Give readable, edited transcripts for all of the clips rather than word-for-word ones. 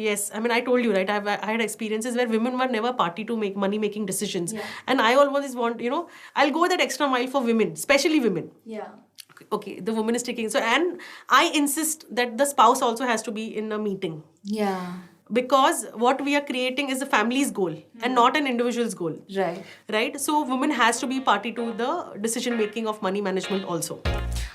Yes, I mean, I told you, right? I had experiences where women were never party to make money making decisions. Yeah. And I always want, I'll go that extra mile for women, especially women. Yeah. Okay, the woman is taking. So, and I insist that the spouse also has to be in a meeting. Yeah. Because what we are creating is the family's goal and not an individual's goal. Right? So, women has to be party to the decision making of money management also.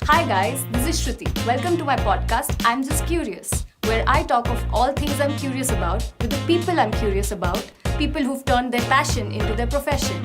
Hi guys, this is Shruti. Welcome to my podcast, I'm Just Curious, where I talk of all things I'm curious about with the people I'm curious about, people who've turned their passion into their profession.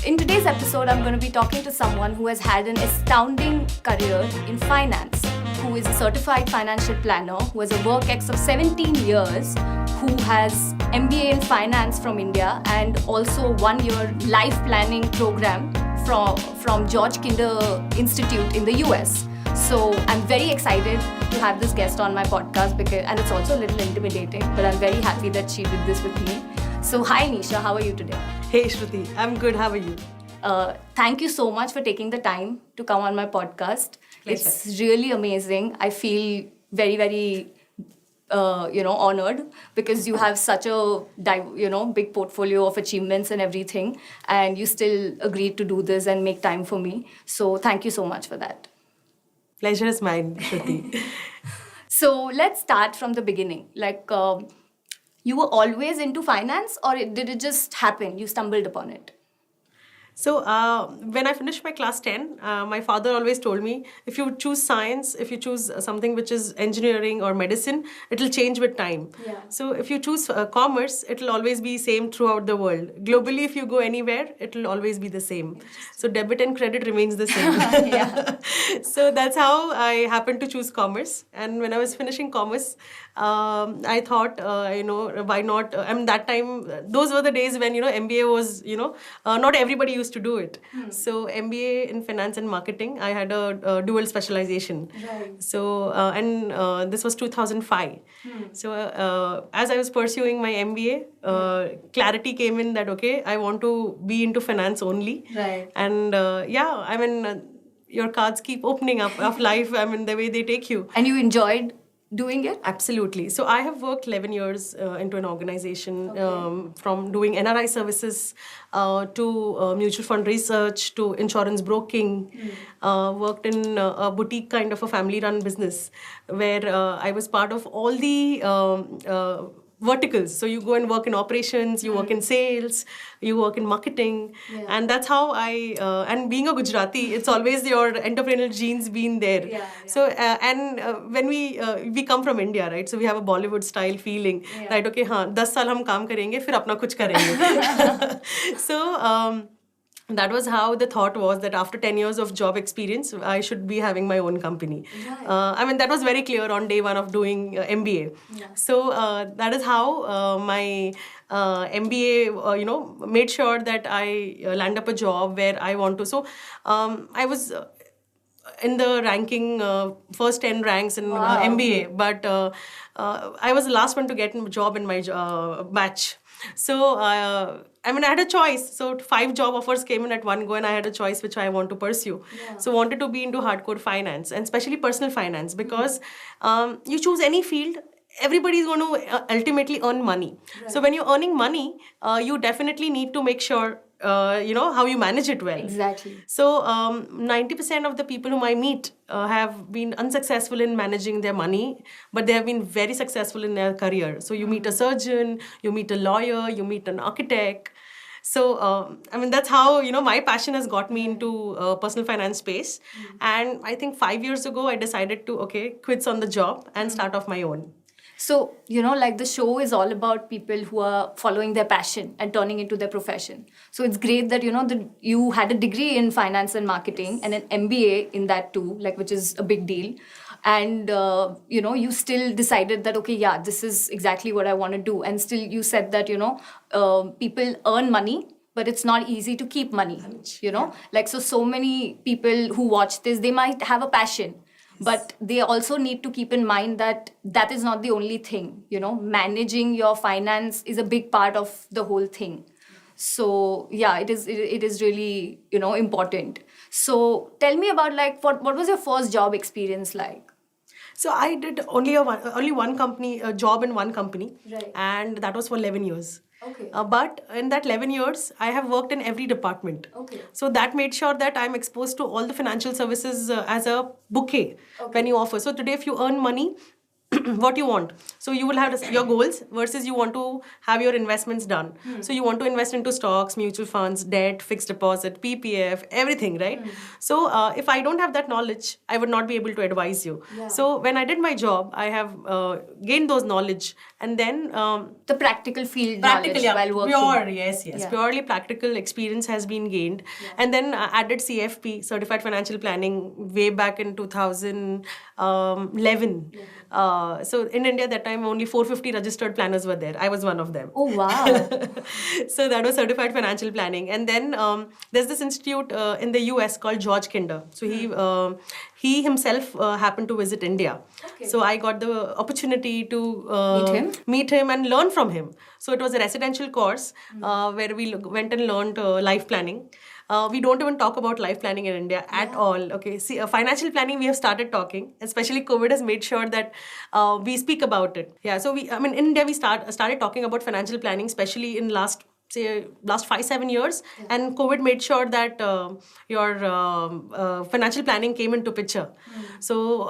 In today's episode, I'm going to be talking to someone who has had an astounding career in finance, who is a certified financial planner, who has a work ex of 17 years, who has MBA in finance from India and also 1 year life planning program from George Kinder Institute in the US. So I'm very excited to have this guest on my podcast and it's also a little intimidating, but I'm very happy that she did this with me. So hi Nisha, how are you today? Hey Shruti, I'm good. How are you? Thank you so much for taking the time to come on my podcast. Pleasure. It's really amazing. I feel very, very honored because you have such a big portfolio of achievements and everything, and you still agreed to do this and make time for me. So thank you so much for that. Pleasure is mine, Shruti. So let's start from the beginning. You were always into finance, or did it just happen? You stumbled upon it? So when I finished my class 10, my father always told me, if you choose science, if you choose something which is engineering or medicine, it will change with time. Yeah. So if you choose commerce, it will always be same throughout the world. Globally, if you go anywhere, it will always be the same. So debit and credit remains the same. Yeah. So that's how I happened to choose commerce. And when I was finishing commerce, I thought, why not? That time, those were the days when, MBA was, not everybody used to do it. So MBA in finance and marketing, I had a dual specialization. Right. So, this was 2005. So as I was pursuing my MBA, clarity came in that, okay, I want to be into finance only. Right. And your cards keep opening up of life, the way they take you. And you enjoyed doing it? Absolutely. So I have worked 11 years into an organization, from doing NRI services to mutual fund research to insurance broking. Worked in a boutique kind of a family-run business where I was part of all the verticals. So you go and work in operations, you work in sales, you work in marketing. Yeah. And that's how and being a Gujarati, it's always your entrepreneurial genes been there. Yeah. So, when we come from India, right? So we have a Bollywood style feeling, right? Okay, 10 साल हम काम करेंगे, फिर अपना कुछ करेंगे. So, that was how the thought was that after 10 years of job experience, I should be having my own company. Right. That was very clear on day one of doing MBA. Yeah. So that is how my MBA, made sure that I land up a job where I want to. So I was in the ranking, first 10 ranks in MBA, but I was the last one to get a job in my batch. So, I had a choice. So, 5 job offers came in at one go and I had a choice which I want to pursue. Yeah. So, wanted to be into hardcore finance and especially personal finance because you choose any field, everybody is going to ultimately earn money. Right. So, when you're earning money, you definitely need to make sure, how you manage it well. Exactly. So 90% of the people whom I meet have been unsuccessful in managing their money, but they have been very successful in their career. So you meet a surgeon, you meet a lawyer, you meet an architect. So, that's how, my passion has got me into personal finance space. And I think 5 years ago, I decided to, quits on the job and start off my own. So, the show is all about people who are following their passion and turning into their profession. So it's great that, that you had a degree in finance and marketing and an MBA in that too, which is a big deal. And, you still decided that, this is exactly what I want to do. And still you said that, people earn money, but it's not easy to keep money, So many people who watch this, they might have a passion. But they also need to keep in mind that that is not the only thing. Managing your finance is a big part of the whole thing. So it is really important. So tell me about what was your first job experience like? So I did only one company, a job in one company, Right. and that was for 11 years. Okay. But in that 11 years, I have worked in every department. Okay. So that made sure that I'm exposed to all the financial services as a bouquet when you offer. So today, if you earn money, what you want. So you will have your goals versus you want to have your investments done. So you want to invest into stocks, mutual funds, debt, fixed deposit, PPF, everything, right? So if I don't have that knowledge, I would not be able to advise you. Yeah. So when I did my job, I have gained those knowledge, and then The practical field practical, knowledge while working. pure, yes. Yeah. Purely practical experience has been gained. And then added CFP, Certified Financial Planning, way back in 2011. So in India, that time only 450 registered planners were there. I was one of them. Oh, wow. So that was Certified Financial Planning. And then there's this institute in the US called George Kinder. So he himself happened to visit India. Okay. So I got the opportunity to Meet him? and learn from him. So it was a residential course where we went and learned life planning. We don't even talk about life planning in India at all. Okay, see, financial planning we have started talking. Especially COVID has made sure that we speak about it. Yeah, so in India we started talking about financial planning, especially in last 5-7 years, and COVID made sure that your financial planning came into picture. So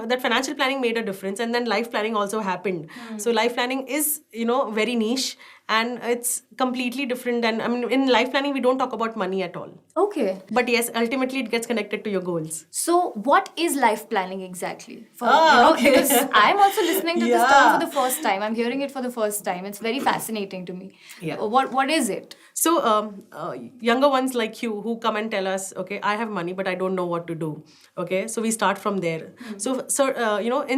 that financial planning made a difference, and then life planning also happened. So life planning is very niche, and it's completely different. And in life planning we don't talk about money at all. Okay. But yes, ultimately it gets connected to your goals. So, what is life planning exactly? Okay. Because I'm also listening to this Yeah. term for the first time. I'm hearing it for the first time. It's very fascinating to me. Yeah. What is it? So younger ones like you who come and tell us, okay, I have money, but I don't know what to do. Okay, so we start from there. So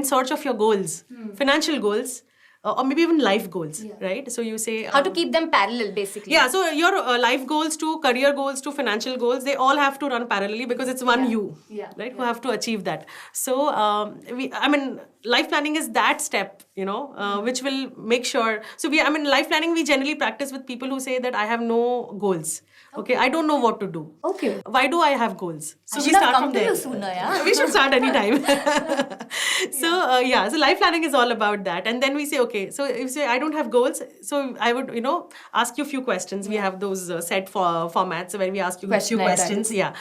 in search of your goals, financial goals, or maybe even life goals, right? So you say How to keep them parallel, basically. yeah, so your life goals to career goals to financial goals, they all have to run parallelly because it's one you, right? Who have to achieve that. So life planning is that step, which will make sure. So life planning we generally practice with people who say that I have no goals. Okay, I don't know what to do. Okay. Why do I have goals? So I we should have start come from to there. you sooner, yeah? We should start anytime. So so life planning is all about that. And then we say, okay, so if you say I don't have goals, so I would ask you a few questions. We have those set formats where we ask you a few Questionnaire questions. types. Yeah.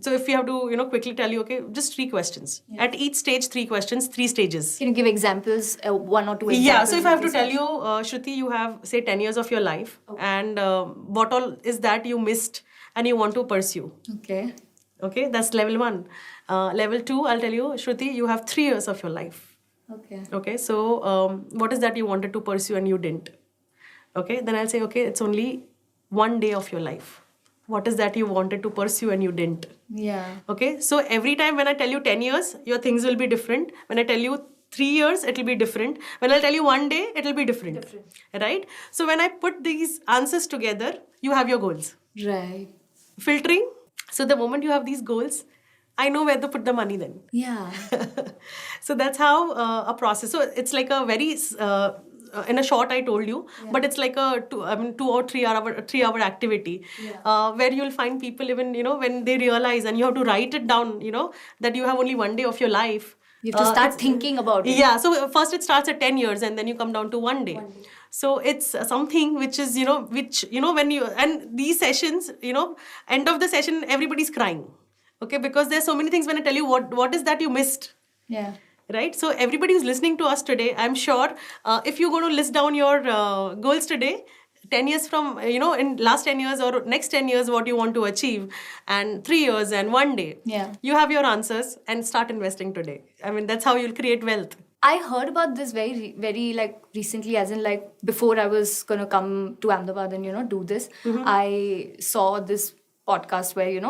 So if you have to quickly tell you, okay, just 3 questions. At each stage, 3 questions, 3 stages. Can you give examples, 1 or 2 examples? Yeah, so if I have of to these tell you, Shruti, you have, say, 10 years of your life, and what all is that you missed and you want to pursue. Okay. Okay, that's level 1. Level 2, I'll tell you, Shruti, you have 3 years of your life. Okay. Okay, so what is that you wanted to pursue and you didn't? Okay, then I'll say, okay, it's only 1 day of your life. What is that you wanted to pursue and you didn't? Yeah. Okay, so every time when I tell you 10 years, your things will be different. When I tell you 3 years, it will be different. When I tell you 1 day, it will be different. Right? So when I put these answers together, you have your goals. Right. Filtering. So the moment you have these goals, I know where to put the money then. Yeah. So that's how a process. So it's like a very in a short I told you, but it's like a 2 or 3 hour activity where you'll find people even when they realize, and you have to write it down, that you have only 1 day of your life. You have to start thinking about it. Yeah, so first it starts at 10 years and then you come down to 1 day. So it's something which is, when you, and these sessions, end of the session, everybody's crying. Okay, because there's so many things when I tell you what is that you missed. Yeah. Right? So everybody who's listening to us today, I'm sure if you're going to list down your goals today, 10 years from, in last 10 years or next 10 years, what you want to achieve, and 3 years and 1 day, you have your answers and start investing today. That's how you'll create wealth. I heard about this very, very recently, as in before I was going to come to Ahmedabad and, do this, I saw this podcast where,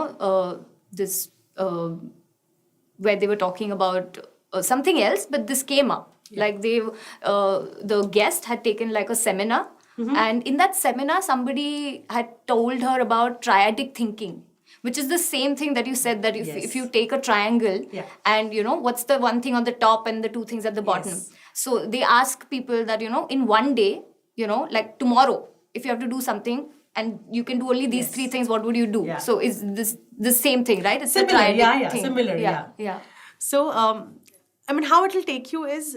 where they were talking about something else, but this came up. The guest had taken a seminar, and in that seminar, somebody had told her about triadic thinking, which is the same thing that you said, that if you take a triangle and, what's the one thing on the top and the 2 things at the bottom. Yes. So they ask people that, in 1 day, tomorrow, if you have to do something, and you can do only these 3 things, what would you do? Yeah. So is this the same thing, right? It's Similar, a triadic thing. Similar, yeah. So, I mean, how it will take you is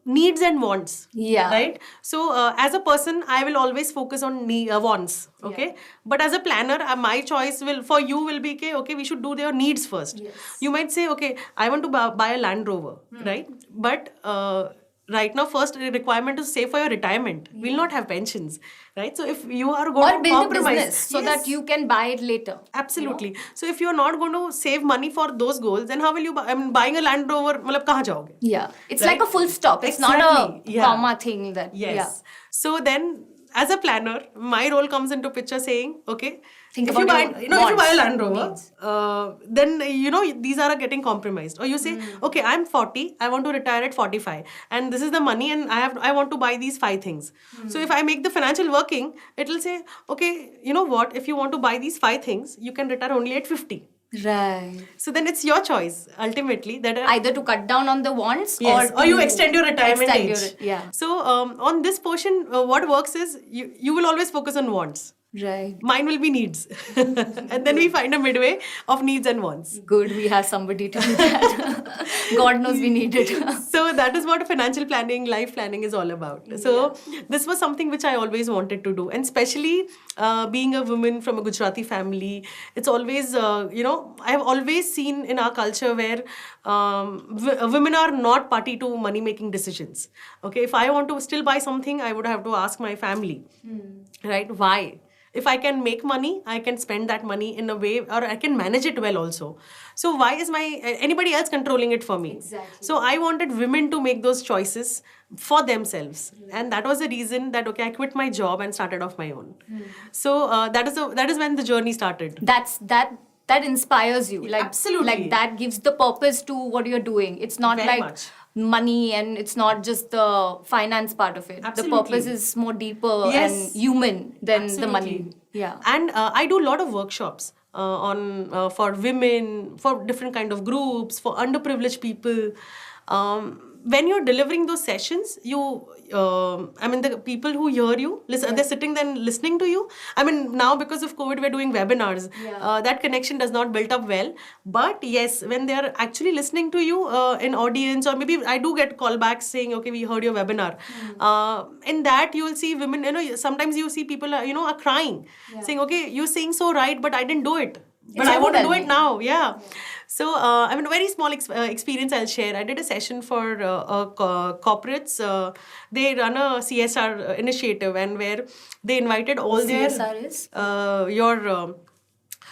needs and wants. Yeah. Right. So, as a person, I will always focus on wants. Okay. But as a planner, my choice for you will be okay. We should do their needs first. Yes. You might say, okay, I want to buy a Land Rover, right? But right now, first requirement is save for your retirement. We'll not have pensions, right? So if you are going Or to build a compromise, business so that you can buy it later. Absolutely. So if you're not going to save money for those goals, then how will you buy? I mean, buying a Land Rover, मतलब कहाँ जाओगे? Yeah. It's Right? like a full stop. It's not Exactly. a comma thing that. Yes. Yeah. So then, as a planner, my role comes into picture saying, okay, Think if about you buy, your if you buy a Land Rover, needs. then these are getting compromised. Or you say, okay, I'm 40, I want to retire at 45, and this is the money, and I want to buy these 5 things. So if I make the financial working, it will say, okay, you know what? If you want to buy these 5 things, you can retire only at 50. Right. So then it's your choice ultimately that Either to cut down on the wants yes, or you to extend your retirement extend age. yeah. So on this portion, what works is you will always focus on wants. Right. Mine will be needs, and then we find a midway of needs and wants. Good, we have somebody to do that. God knows we need it. So that is what financial planning, life planning is all about. So this was something which I always wanted to do, and especially being a woman from a Gujarati family, it's always I have always seen in our culture where women are not party to money making decisions. Okay, if I want to still buy something, I would have to ask my family, right? Why? If I can make money, I can spend that money in a way, or I can manage it well also. So why is anybody else controlling it for me? Exactly. So I wanted women to make those choices for themselves, and that was the reason that okay, I quit my job and started off my own. So that is when the journey started. That inspires you. Like Absolutely. Like that gives the purpose to what you're doing. It's not Very like much. money, and it's not just the finance part of it. Absolutely. The purpose is more deeper Yes. and human than the Absolutely. money. Yeah. And I do a lot of workshops for women, for different kind of groups, for underprivileged people. When you're delivering those sessions, the people who hear you, listen, they're sitting there listening to you. I mean, now because of COVID, we're doing webinars. That connection does not build up well. But yes, when they're actually listening to you in audience, or maybe I do get callbacks saying, okay, we heard your webinar. In that, you will see women, sometimes you see people, are crying, saying, okay, you're saying so right, but I didn't do it. But It's I want to do overwhelming. it now, yeah. So, a very small experience I'll share. I did a session for corporates. They run a CSR initiative, and where they invited all CSR is? your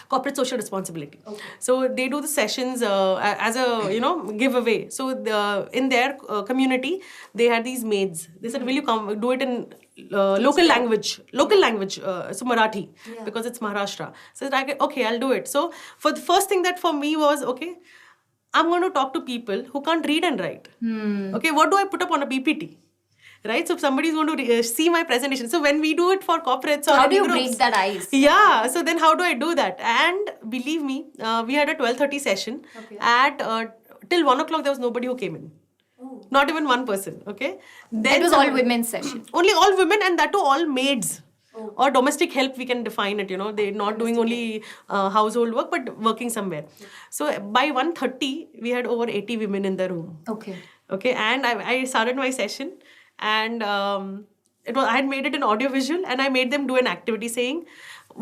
corporate social responsibility. Okay. So they do the sessions as a giveaway. So in their community, they had these maids. They said, "Will you come do it in local language? So Marathi, because it's Maharashtra." So I said, okay, I'll do it. So for the first thing that for me was okay, I'm going to talk to people who can't read and write. Okay, what do I put up on a PPT? Right, so if somebody is going to see my presentation. So when we do it for corporates, or How do any you groups, break that ice? Yeah, so then how do I do that? And believe me, we had a 12:30 session. Okay. At till 1 o'clock, there was nobody who came in. Not even one person. Okay, then It was all women's session. only all women, and that too all maids. Or domestic help, we can define it, they're not doing only household work, but working somewhere. So by 1:30, we had over 80 women in the room. Okay, and I started my session, and I had made it an audio visual, and I made them do an activity saying,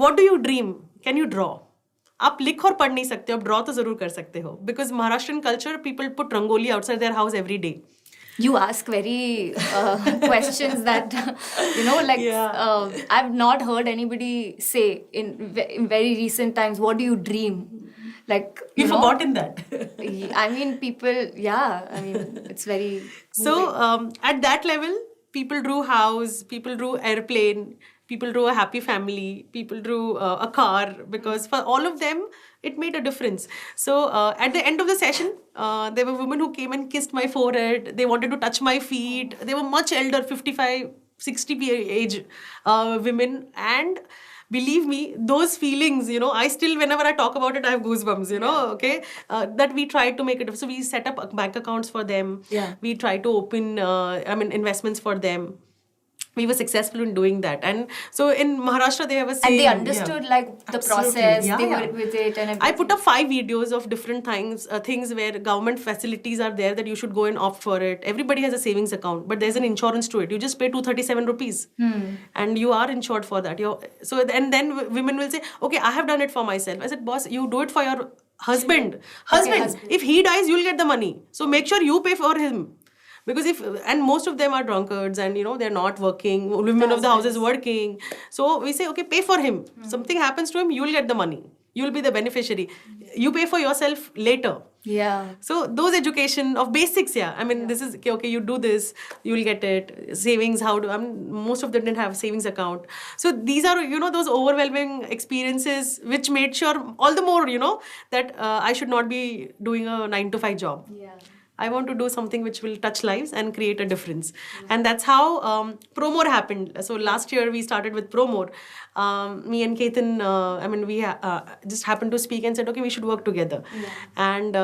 what do you dream? Can you draw? आप लिख और पढ़ नहीं सकते हो, draw तो जरूर कर सकते हो. Because Maharashtrian culture, people put rangoli outside their house every day. You ask very questions that, I've not heard anybody say in very recent times, what do you dream? Like, We've forgotten that. I mean, people, it's very... So, at that level, people drew house, people drew airplane, people drew a happy family, people drew a car, because for all of them, it made a difference. So, at the end of the session, there were women who came and kissed my forehead. They wanted to touch my feet. They were much elder, 55, 60 age women. And believe me, those feelings, I still, whenever I talk about it, I have goosebumps, okay? That we tried to make it. So we set up bank accounts for them. Yeah. We tried to open, investments for them. we were successful in doing that. And so in Maharashtra, they have a saying. And they understood like the Absolutely. process, Yeah, they yeah. were with it and everything. I put up 5 videos of different things where government facilities are there that you should go and opt for it. Everybody has a savings account, but there's an insurance to it. You just pay 237 rupees and you are insured for that. And then women will say, okay, I have done it for myself. I said, boss, you do it for your husband. Husband. If he dies, you'll get the money. So make sure you pay for him. Because and most of them are drunkards and they're not working, women of the house is working, so we say, okay, pay for him. Something happens to him, you'll get the money, you'll be the beneficiary, you pay for yourself later. So those education of basics, this is okay, you do this, you'll get it. Savings, most of them didn't have savings account. So these are those overwhelming experiences which made sure all the more that I should not be doing a 9 to 5 job. I want to do something which will touch lives and create a difference. And that's how Promore happened. So last year we started with Promore. Me and Ketan, we just happened to speak and said, okay, we should work together. And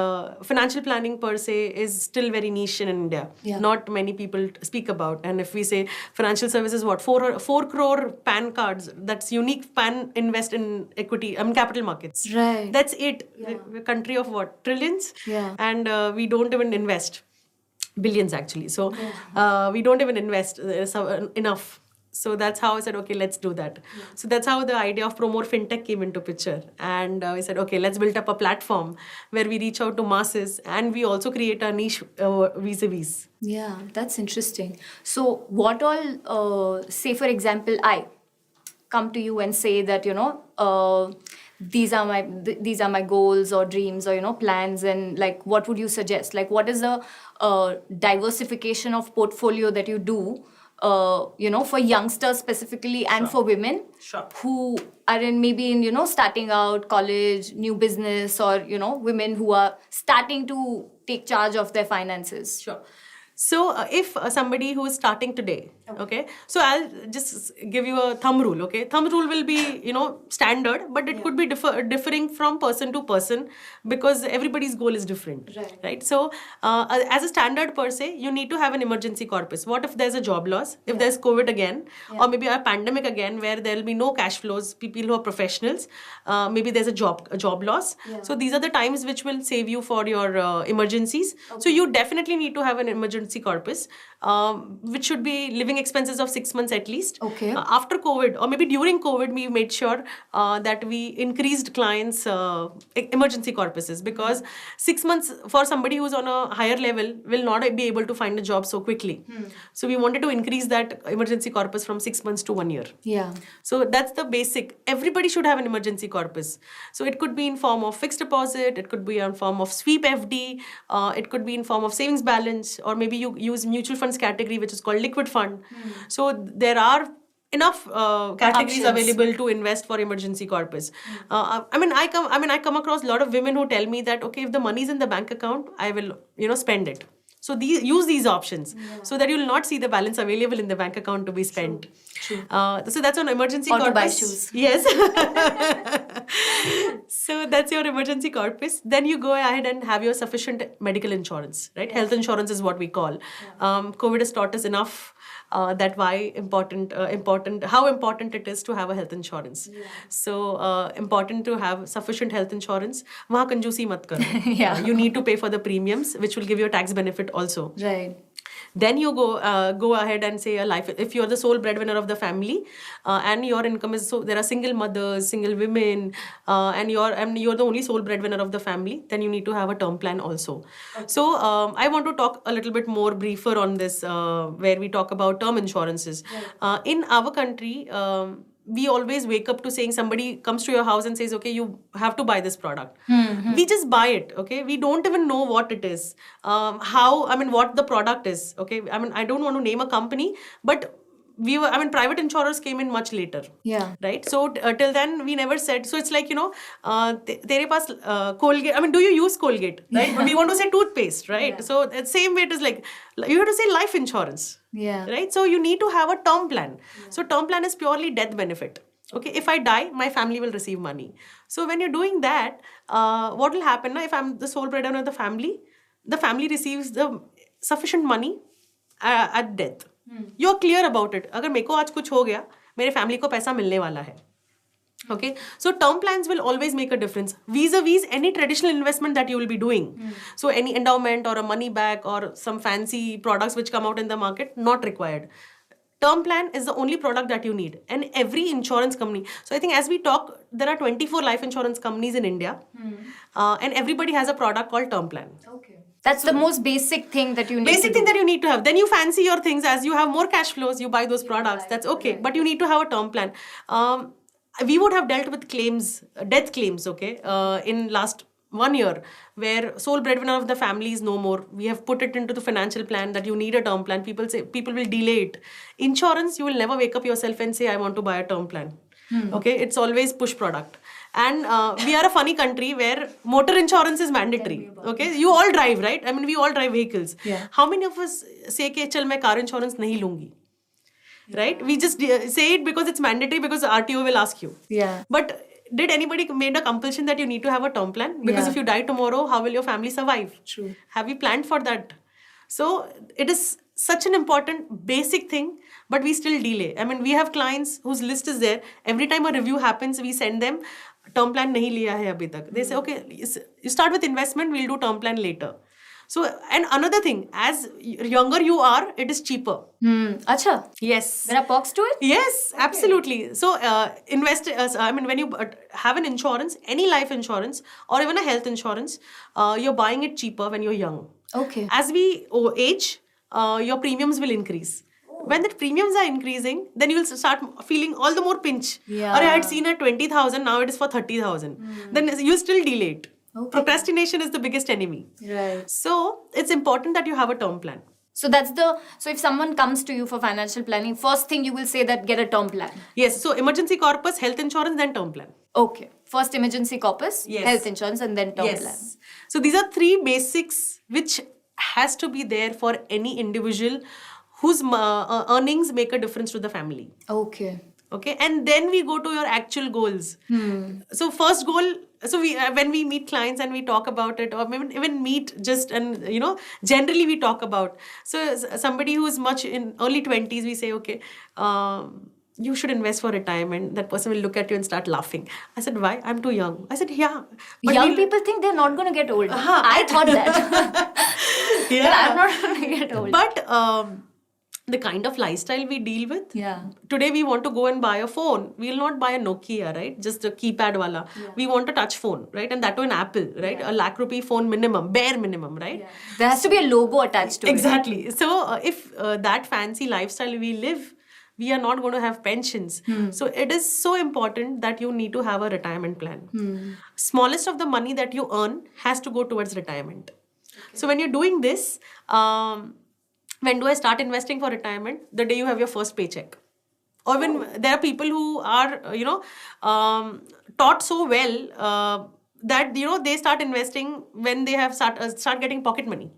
financial planning per se is still very niche in India. Not many people speak about. And if we say financial services, 4 crore PAN cards, that's unique PAN invest in equity, capital markets. Right. That's it. We're a country of what? Trillions? And we don't even invest. Billions actually. So we don't even invest enough. So that's how I said, okay, let's do that. So that's how the idea of Promore Fintech came into picture. And we said, okay, let's build up a platform where we reach out to masses and we also create a niche vis-a-vis. Yeah, that's interesting. So what all, say for example, I come to you and say that, these are my goals or dreams or plans, and like what would you suggest? Like what is the diversification of portfolio that you do for youngsters specifically and for women who are in starting out college, new business, or women who are starting to take charge of their finances? So if somebody who is starting today, okay, so I'll just give you a thumb rule, okay? Thumb rule will be, standard, but it could be differing from person to person because everybody's goal is different, right? So as a standard per se, you need to have an emergency corpus. What if there's a job loss, if there's COVID again, or maybe a pandemic again where there'll be no cash flows, people who are professionals, maybe there's a job loss. So these are the times which will save you for your emergencies. So you definitely need to have an emergency corpus, which should be living expenses of 6 months at least. After COVID or maybe during COVID, we made sure that we increased clients' emergency corpuses because 6 months for somebody who's on a higher level will not be able to find a job so quickly. So we wanted to increase that emergency corpus from 6 months to 1 year. So that's the basic. Everybody should have an emergency corpus. So it could be in form of fixed deposit, it could be in form of sweep FD, it could be in form of savings balance, or maybe you use mutual funds category which is called liquid fund. So there are enough categories available to invest for emergency corpus. I come across a lot of women who tell me that, okay, if the money is in the bank account, I will spend it. So use these options so that you will not see the balance available in the bank account to be spent. True. So that's an emergency corpus. To buy shoes. Yes. So that's your emergency corpus. Then you go ahead and have your sufficient medical insurance, right? Health insurance is what we call. COVID has taught us enough that how important it is to have a health insurance. So important to have sufficient health insurance. Wahan kanjoosi mat karo. You need to pay for the premiums, which will give you a tax benefit also. Right. Then you go ahead and say if you're the sole breadwinner of the family and your income is, so there are single mothers, single women, and you're the only sole breadwinner of the family, then you need to have a term plan also. So I want to talk a little bit more briefer on this where we talk about term insurances. In our country, we always wake up to saying somebody comes to your house and says, okay, you have to buy this product. We just buy it, okay? We don't even know what it is, what the product is, okay? I don't want to name a company, but private insurers came in much later. Right? So till then, we never said. So it's like, tere paas Colgate. Do you use Colgate? Right? But we want to say toothpaste, right? So the same way it is like, you have to say life insurance. Right? So you need to have a term plan. So term plan is purely death benefit. Okay, if I die, my family will receive money. So when you're doing that, what will happen now? If I'm the sole breadwinner of the family receives the sufficient money at death. You're clear about it. अगर मेरे को आज कुछ हो गया, मेरे family को पैसा मिलने वाला है. Okay, so term plans will always make a difference vis-a-vis any traditional investment that you will be doing. So any endowment or a money back or some fancy products which come out in the market, not required. Term plan is the only product that you need, and every insurance company. So I think as we talk, there are 24 life insurance companies in India, and everybody has a product called term plan. Okay. That's the most basic thing that you need Basic thing that you need to have. Then you fancy your things as you have more cash flows, you buy those products. That's okay. But you need to have a term plan. We would have dealt with claims, death claims, okay, in last 1 year, where sole breadwinner of the family is no more. We have put it into the financial plan that you need a term plan. People will delay it. Insurance, you will never wake up yourself and say, I want to buy a term plan. Okay, it's always push product. And we are a funny country where motor insurance is mandatory. Okay, you all drive, right? I mean, we all drive vehicles. Yeah. How many of us say कि चल मैं car insurance नहीं लूँगी? Right? We just say it because it's mandatory, because RTO will ask you. Yeah. But did anybody made a compulsion that you need to have a term plan? Because if you die tomorrow, how will your family survive? True. Have you planned for that? So it is such an important basic thing, but we still delay. I mean, we have clients whose list is there. Every time a review happens, we send them, term plan nahi liya hai abhi tak. They say, okay, you start with investment, we'll do term plan later. So, and another thing, as younger you are, it is cheaper. Acha. Yes. There are perks to it? Yes, absolutely. So, when you have an insurance, any life insurance or even a health insurance, you're buying it cheaper when you're young. Okay. As we age, your premiums will increase. When the premiums are increasing, then you will start feeling all the more pinch. Yeah. Or I had seen at 20,000, now it is for 30,000. Then you still delay it. Okay. Procrastination is the biggest enemy. Right. So, it's important that you have a term plan. So if someone comes to you for financial planning, first thing you will say that get a term plan. Yes, so emergency corpus, health insurance, then term plan. Okay. First emergency corpus, Yes. health insurance, and then term plan. So these are three basics which has to be there for any individual whose earnings make a difference to the family. Okay. Okay, and then we go to your actual goals. So first goal, so we when we meet clients and we talk about it, or even meet just and generally we talk about. So somebody who is much in early 20s, we say, okay, you should invest for retirement. That person will look at you and start laughing. I said, why? I'm too young. I said, yeah. But Young people think they're not going to get old. I thought that. Yeah. But I'm not going to get old. But the kind of lifestyle we deal with. Yeah. Today we want to go and buy a phone. We will not buy a Nokia, right? Just a keypad wala. Yeah. We want a touch phone, right? And that too an Apple, right? Yeah. A lakh rupee phone minimum, bare minimum, right? Yeah. There has to be a logo attached to it. Exactly. So if that fancy lifestyle we live, we are not going to have pensions. So it is so important that you need to have a retirement plan. Smallest of the money that you earn has to go towards retirement. Okay. So when you're doing this, when do I start investing for retirement? The day you have your first paycheck. Or when there are people who are, taught so well that, they start investing when they have start getting pocket money.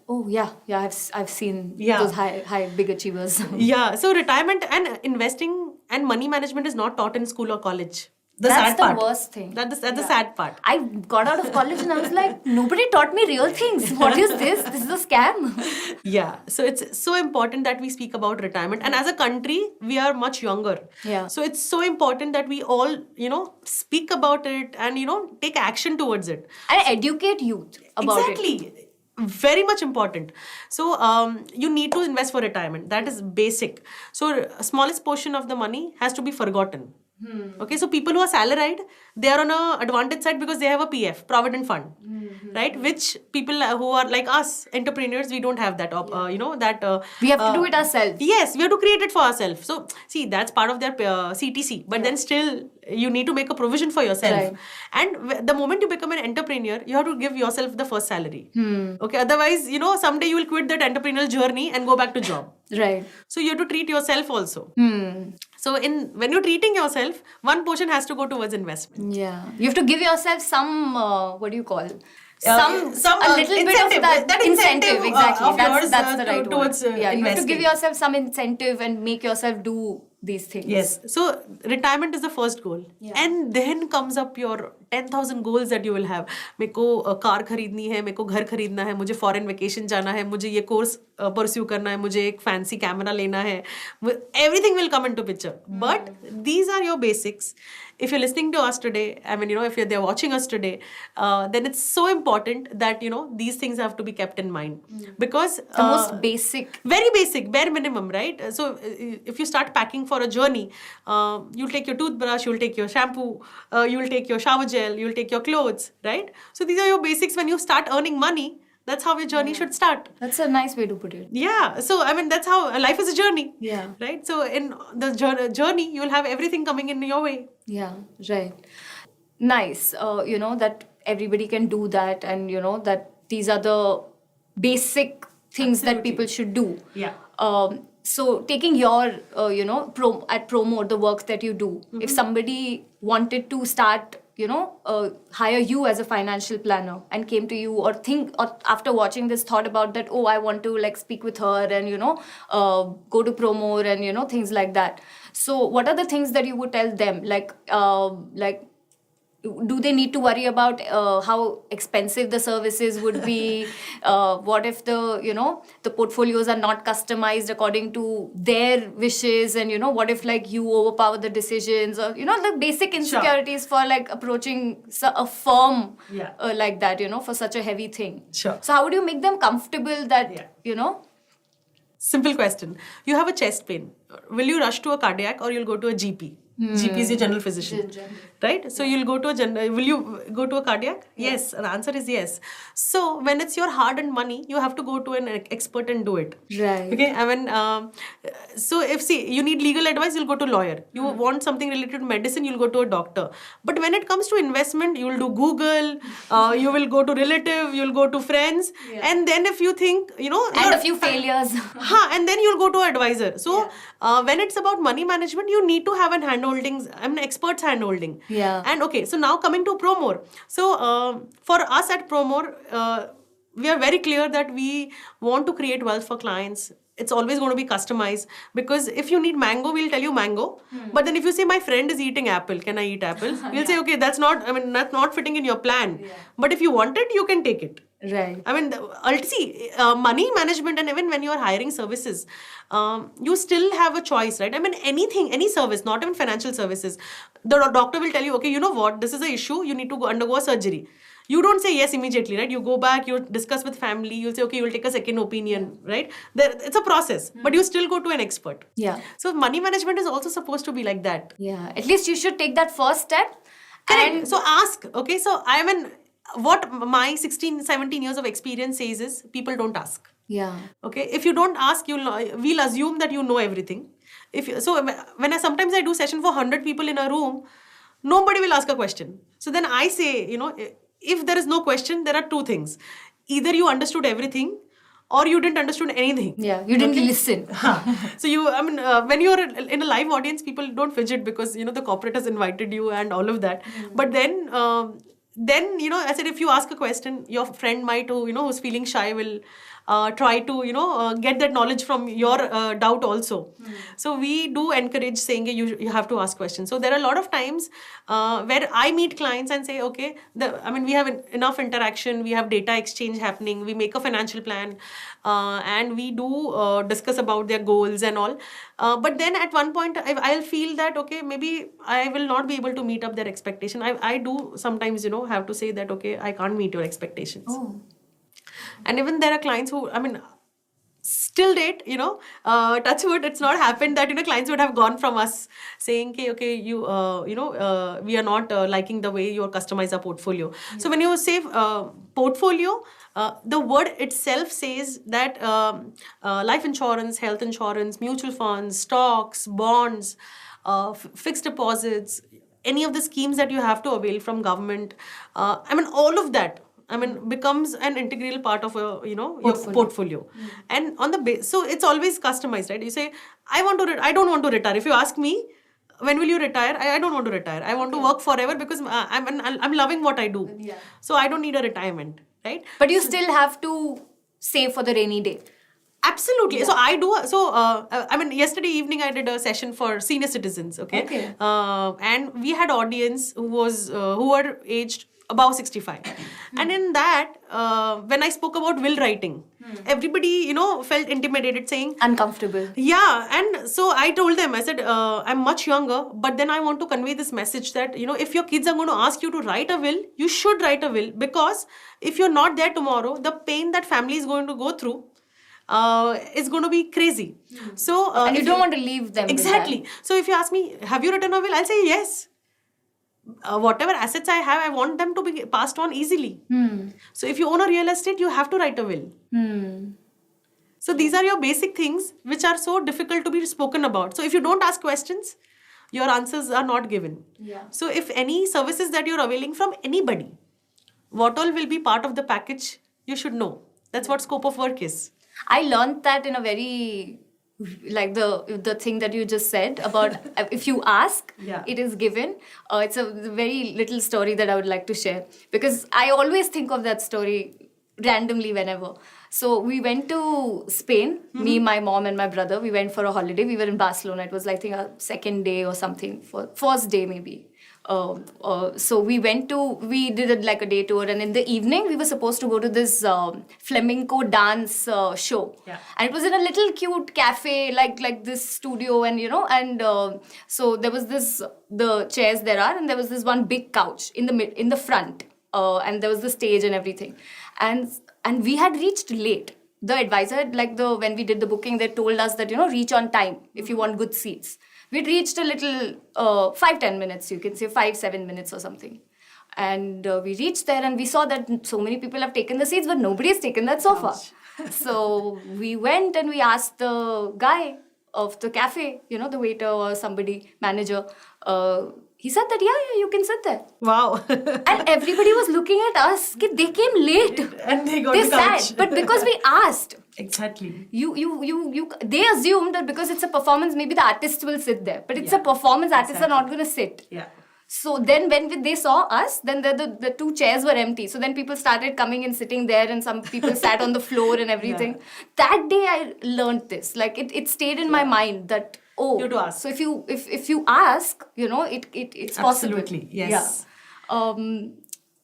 Oh, yeah. Yeah, I've seen those high, big achievers. Yeah. So retirement and investing and money management is not taught in school or college. That's the worst thing. That's the sad part. I got out of college and I was like, nobody taught me real things. What is this? This is a scam. Yeah. So it's so important that we speak about retirement. And as a country, we are much younger. Yeah. So it's so important that we all, speak about it and, take action towards it. And educate youth about it. Exactly. Very much important. So you need to invest for retirement. That is basic. So smallest portion of the money has to be forgotten. Okay, so people who are salaried, they are on a advantage side because they have a PF, Provident Fund, right? Which people who are like us, entrepreneurs, we don't have that, we have to do it ourselves. Yes, we have to create it for ourselves. So, see, that's part of their CTC. But then still, you need to make a provision for yourself. Right. And the moment you become an entrepreneur, you have to give yourself the first salary. Okay, otherwise, someday you will quit that entrepreneurial journey and go back to job. Right. So, you have to treat yourself also. So when you're treating yourself, one portion has to go towards investment. Yeah. You have to give yourself some, what do you call? A little incentive, bit of that incentive. Exactly. Of That's yours, the right towards word. Yeah, you have to investing. give yourself some incentive and make yourself do these things. Yes. So retirement is the first goal. Yeah. And then comes up your 10,000 goals that you will have. मेरे को car खरीदनी है, मेरे को घर खरीदना है, मुझे फॉरेन वेकेशन जाना है, मुझे ये कोर्स परस्यू करना है, मुझे एक फैंसी कैमरा लेना है. Everything will come into picture. But these are your basics. If you're listening to us today, I mean, if they're watching us today, then it's so important that, these things have to be kept in mind. Because The most basic. very basic, bare minimum, right? So if you start packing for a journey, you'll take your toothbrush, you'll take your shampoo, you'll take your shower gel, you'll take your clothes, right? So these are your basics. When you start earning money, that's how your journey should start. That's a nice way to put it. Yeah. So, I mean, that's how life is a journey. Yeah. Right? So in the journey, you'll have everything coming in your way. Yeah, right. Nice. That everybody can do that, and that these are the basic things that Absolutely. people should do. Yeah. So taking your, at Promo, the work that you do, if somebody wanted to start, hire you as a financial planner and came to you or after watching this thought about that, I want to speak with her and, go to Promo and, things like that. So what are the things that you would tell them? Do they need to worry about how expensive the services would be? What if the portfolios are not customized according to their wishes? And, what if you overpower the decisions? Or, the basic insecurities for approaching a firm like that, for such a heavy thing. Sure. So how would you make them comfortable that, Simple question. You have a chest pain. Will you rush to a cardiac or you'll go to a GP? GP is your general physician, right? So you'll go to will you go to a cardiac? Yes, the answer is yes. So when it's your hard-earned money, you have to go to an expert and do it. Right. Okay, I mean, so if you need legal advice, you'll go to a lawyer. You want something related to medicine, you'll go to a doctor. But when it comes to investment, you'll do Google, you will go to relative, you'll go to friends, and then if you think, and a few failures. And then you'll go to an advisor. So when it's about money management, you need to have an expert's hand-holding. Yeah. And okay, so now coming to Promore. So for us at Promore, we are very clear that we want to create wealth for clients. It's always going to be customized, because if you need mango, we'll tell you mango. But then if you say my friend is eating apple, can I eat apple? We'll say, okay, that's not fitting in your plan. Yeah. But if you want it, you can take it. Right. I mean, money management, and even when you are hiring services, you still have a choice, right? I mean, any service, not even financial services. The doctor will tell you, okay, you know what, this is an issue, you need to go undergo a surgery. You don't say yes immediately, right? You go back, you discuss with family, you'll say, okay, you'll take a second opinion, right? It's a process, but you still go to an expert. Yeah. So money management is also supposed to be like that. Yeah. At least you should take that first step. Correct. And so ask, okay? So what my 17 years of experience says is, people don't ask. Yeah. Okay, if you don't ask, we'll assume that you know everything. Sometimes I do session for 100 people in a room, nobody will ask a question. So then I say, if there is no question, there are two things. Either you understood everything, or you didn't understood anything. Yeah, you didn't listen. So when you're in a live audience, people don't fidget because, the corporate has invited you and all of that. But then, I said, if you ask a question, your friend might, who's feeling shy will try to, get that knowledge from your doubt also. So we do encourage saying you have to ask questions. So there are a lot of times where I meet clients and say, okay, we have enough interaction, we have data exchange happening, we make a financial plan, and we do discuss about their goals and all. But then at one point, I'll feel that, okay, maybe I will not be able to meet up their expectation. I do sometimes, have to say that, okay, I can't meet your expectations. Oh. And even there are clients who, still date, touch wood, it's not happened that, clients would have gone from us saying, okay, we are not liking the way you customize our portfolio. Yeah. So when you say portfolio, the word itself says that life insurance, health insurance, mutual funds, stocks, bonds, fixed deposits, any of the schemes that you have to avail from government, all of that, becomes an integral part of your portfolio. And on the base, so it's always customized, right? You say, I don't want to retire. If you ask me, when will you retire? I don't want to retire. I want to work forever because I'm loving what I do. Yeah. So I don't need a retirement, right? But you still have to save for the rainy day. Absolutely. So I do. So I mean, yesterday evening I did a session for senior citizens. Okay. And we had audience who were aged above 65, and in that, when I spoke about will writing, everybody felt intimidated, saying Uncomfortable. yeah. And so I told them, I said, I'm much younger, but then I want to convey this message that, if your kids are going to ask you to write a will, you should write a will, because if you're not there tomorrow, the pain that family is going to go through is going to be crazy. So And you don't want to leave them. Exactly. So if you ask me, have you written a will? I'll say yes. Whatever assets I have, I want them to be passed on easily. So if you own a real estate, you have to write a will. So these are your basic things which are so difficult to be spoken about. So if you don't ask questions, your answers are not given. So if any services that you're availing from anybody, what all will be part of the package, you should know. That's what scope of work is. I learned that in a very, like the thing that you just said about if you ask, it is given. It's a very little story that I would like to share, because I always think of that story randomly whenever. So we went to Spain, me, my mom and my brother. We went for a holiday. We were in Barcelona. It was, I think, a second day or something, first day maybe. So we did like a day tour, and in the evening we were supposed to go to this flamenco dance show, and it was in a little cute cafe, like this studio, and so there was the chairs there are, and there was this one big couch in the front, and there was the stage and everything, and we had reached late. The advisor, when we did the booking, they told us that reach on time if you want good seats. We'd reached a little 5-10 minutes, you can say 5-7 minutes or something. And we reached there and we saw that so many people have taken the seats, but nobody has taken that sofa. So we went and we asked the guy of the cafe, the waiter or somebody, manager, he said that, yeah, you can sit there. Wow. And everybody was looking at us. They came late. And they got the couch. Sat. But because we asked. Exactly. They assume that because it's a performance, maybe the artist will sit there. But it's a performance, artists are not going to sit. Yeah. So then when they saw us, then the two chairs were empty. So then people started coming and sitting there, and some people sat on the floor and everything. Yeah. That day I learned this. It stayed in my mind that, you have to ask. So if you ask, it's possible. Absolutely, yes. Yeah.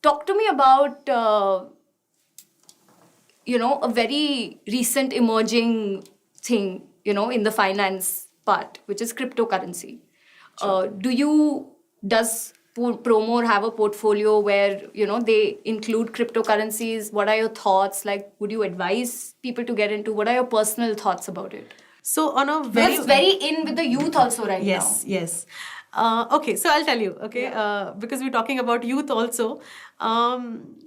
Talk to me about a very recent emerging thing, in the finance part, which is cryptocurrency. Sure. Does Promore have a portfolio where, they include cryptocurrencies? What are your thoughts? Would you advise people to get into? What are your personal thoughts about it? So on a It's very in with the youth also right now. Yes. Okay, so I'll tell you, okay, because we're talking about youth also.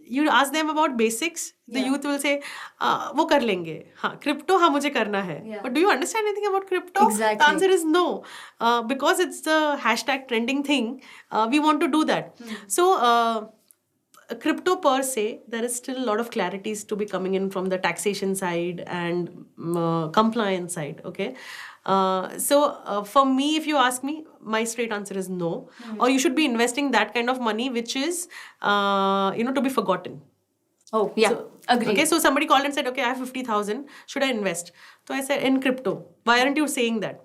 You ask them about basics, the youth will say, वो कर लेंगे, हाँ, crypto हाँ मुझे करना है. But do you understand anything about crypto? Exactly. The answer is no. Because it's the hashtag trending thing, we want to do that. So, crypto per se, there is still a lot of clarities to be coming in from the taxation side and compliance side, okay? So for me, if you ask me, my straight answer is no. Or you should be investing that kind of money which is, to be forgotten. Oh, yeah. So, agree. Okay, so somebody called and said, okay, I have 50,000. Should I invest? So I said, in crypto. Why aren't you saying that?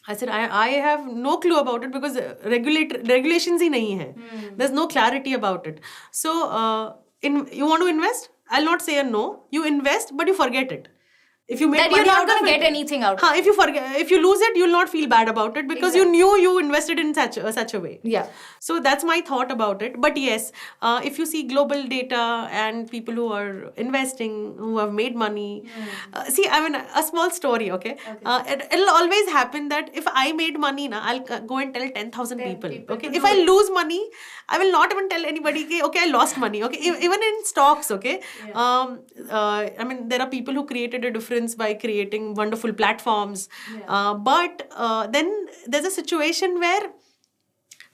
I said, I have no clue about it because regulations ही नहीं है. There's no clarity about it. So, you want to invest? I'll not say a no. You invest, but you forget it. If you make that money you're not going to out of get anything out of it. If you lose it, you'll not feel bad about it because you knew you invested in such a way. Yeah. So that's my thought about it. But yes, if you see global data and people who are investing, who have made money, see, I mean, a small story, okay? It'll always happen that if I made money, I'll go and tell 10,000 people. Okay. If I lose money, I will not even tell anybody, okay, I lost money. Okay. Even in stocks, okay. I mean, there are people who created a difference by creating wonderful platforms. But then there's a situation where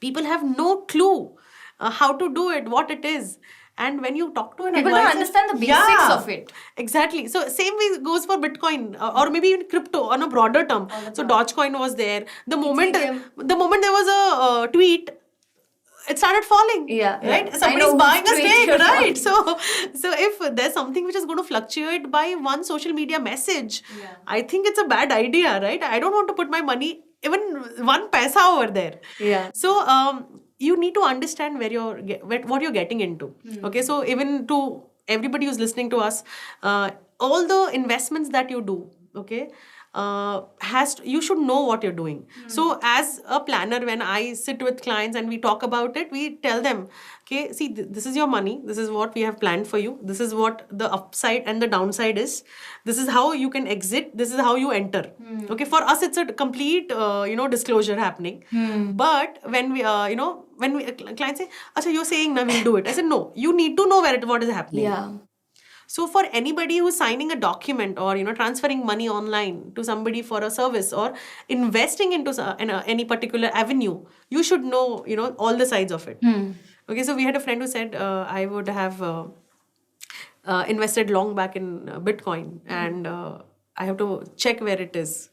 people have no clue how to do it, what it is. And when you talk to an people advisor... don't understand the basics of it. Exactly. So same way goes for Bitcoin or maybe even crypto on a broader term. So Dogecoin was there. The moment there was a tweet, it started falling. Yeah, right. yeah. Somebody's buying a which tweet stake, you're right? So if there's something which is going to fluctuate by one social media message, I think it's a bad idea, right? I don't want to put my money even one paisa over there. Yeah. So you need to understand what you're getting into. Okay, so even to everybody who's listening to us, all the investments that you do, okay, you should know what you're doing. So as a planner, when I sit with clients and we talk about it, we tell them, okay, see, this is your money, this is what we have planned for you, this is what the upside and the downside is, this is how you can exit, this is how you enter. Okay, for us it's a complete disclosure happening. But when we clients say, acha, you're saying now we'll do it, I said no, you need to know what is happening. Yeah. So for anybody who's signing a document or transferring money online to somebody for a service or investing into any particular avenue, you should know all the sides of it. Okay, so we had a friend who said I would have invested long back in Bitcoin, and I have to check where it is.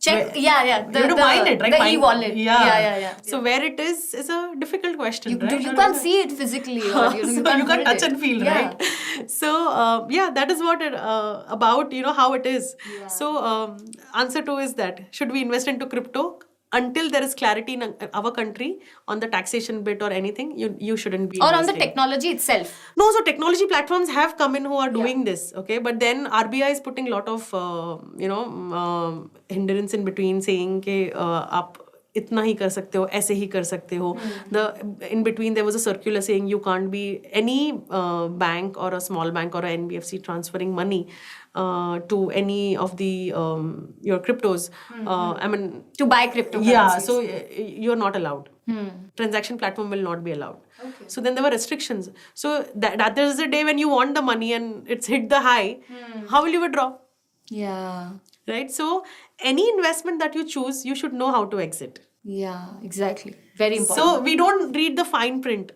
Check, you have to find it, right? The e-wallet. Yeah. So where it is a difficult question, right? You can't see it physically, or you can't touch and feel, yeah. right? So that is what it about, how it is. Yeah. So answer 2 is that should we invest into crypto? Until there is clarity in our country on the taxation bit or anything, you shouldn't be or investing. on the technology itself. No, so technology platforms have come in who are doing this, okay? But then RBI is putting a lot of, hindrance in between, saying कि आप इतना ही कर सकते हो, ऐसे ही कर सकते हो. In between there was a circular saying you can't be any bank or a small bank or a NBFC transferring money to any of the your cryptos. I mean, to buy cryptocurrencies. Yeah, so you're not allowed. Transaction platform will not be allowed. Okay. So then there were restrictions. So that there is a day when you want the money and it's hit the high. How will you withdraw? Yeah. Right? So any investment that you choose, you should know how to exit. Yeah, exactly. Very important. So we don't read the fine print.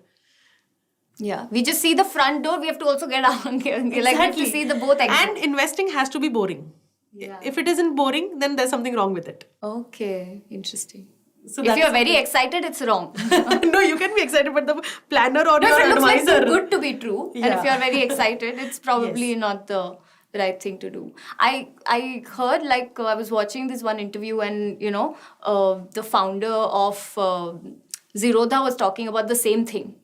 Yeah, we just see the front door. We have to also get out. Exactly. Like we have to see the both exits. And investing has to be boring. Yeah. If it isn't boring, then there's something wrong with it. Okay, interesting. So if you're very excited, it's wrong. No, you can be excited, but the planner or no, your if it looks like advisor. too good to be true, and if you're very excited, it's probably not the right thing to do. I heard, like, I was watching this one interview, and the founder of Zerodha was talking about the same thing.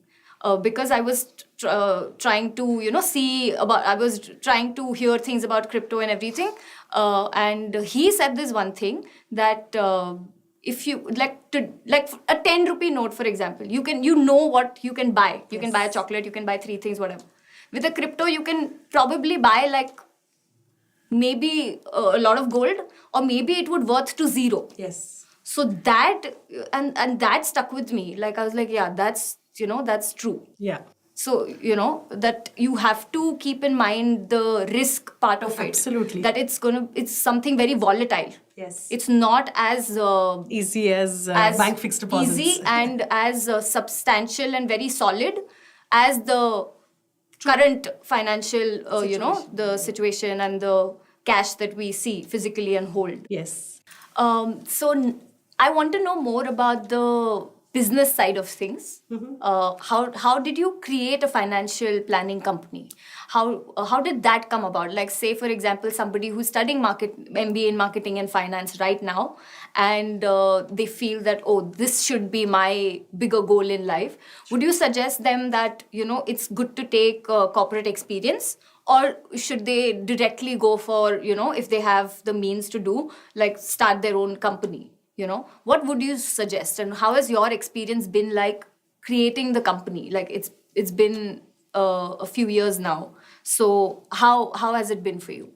Because I was trying to see about, I was trying to hear things about crypto and everything, and he said this one thing that if you like a 10 rupee note, for example, you know what you can buy. You can buy a chocolate, you can buy 3 things, whatever. With a crypto, you can probably buy like maybe a lot of gold, or maybe it would worth to 0. Yes. So that and that stuck with me. Like I was like, yeah, that's true. Yeah. So, that you have to keep in mind the risk part of it. Absolutely. That it's something very volatile. Yes. It's not as easy as bank fixed deposits. Easy and as substantial and very solid as the current financial, the situation and the cash that we see physically and hold. Yes. So I want to know more about the business side of things. How did you create a financial planning company? How did that come about? Like, say for example, somebody who's studying MBA in marketing and finance right now, and they feel that, this should be my bigger goal in life. Would you suggest them that it's good to take corporate experience, or should they directly go for if they have the means to do, like, start their own company? What would you suggest, and how has your experience been like creating the company? Like, it's been a few years now. So how has it been for you?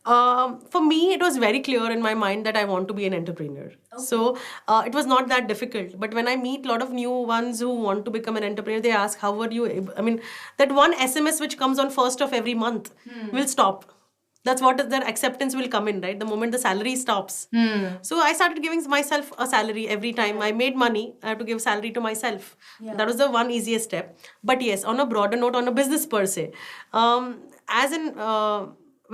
For me, it was very clear in my mind that I want to be an entrepreneur. Okay. So it was not that difficult. But when I meet a lot of new ones who want to become an entrepreneur, they ask, how are you? I mean, that one SMS which comes on 1st of every month will stop. That's what their acceptance will come in, right? The moment the salary stops. So I started giving myself a salary every time I made money. I have to give salary to myself. Yeah. That was the one easiest step. But yes, on a broader note, on a business per se, when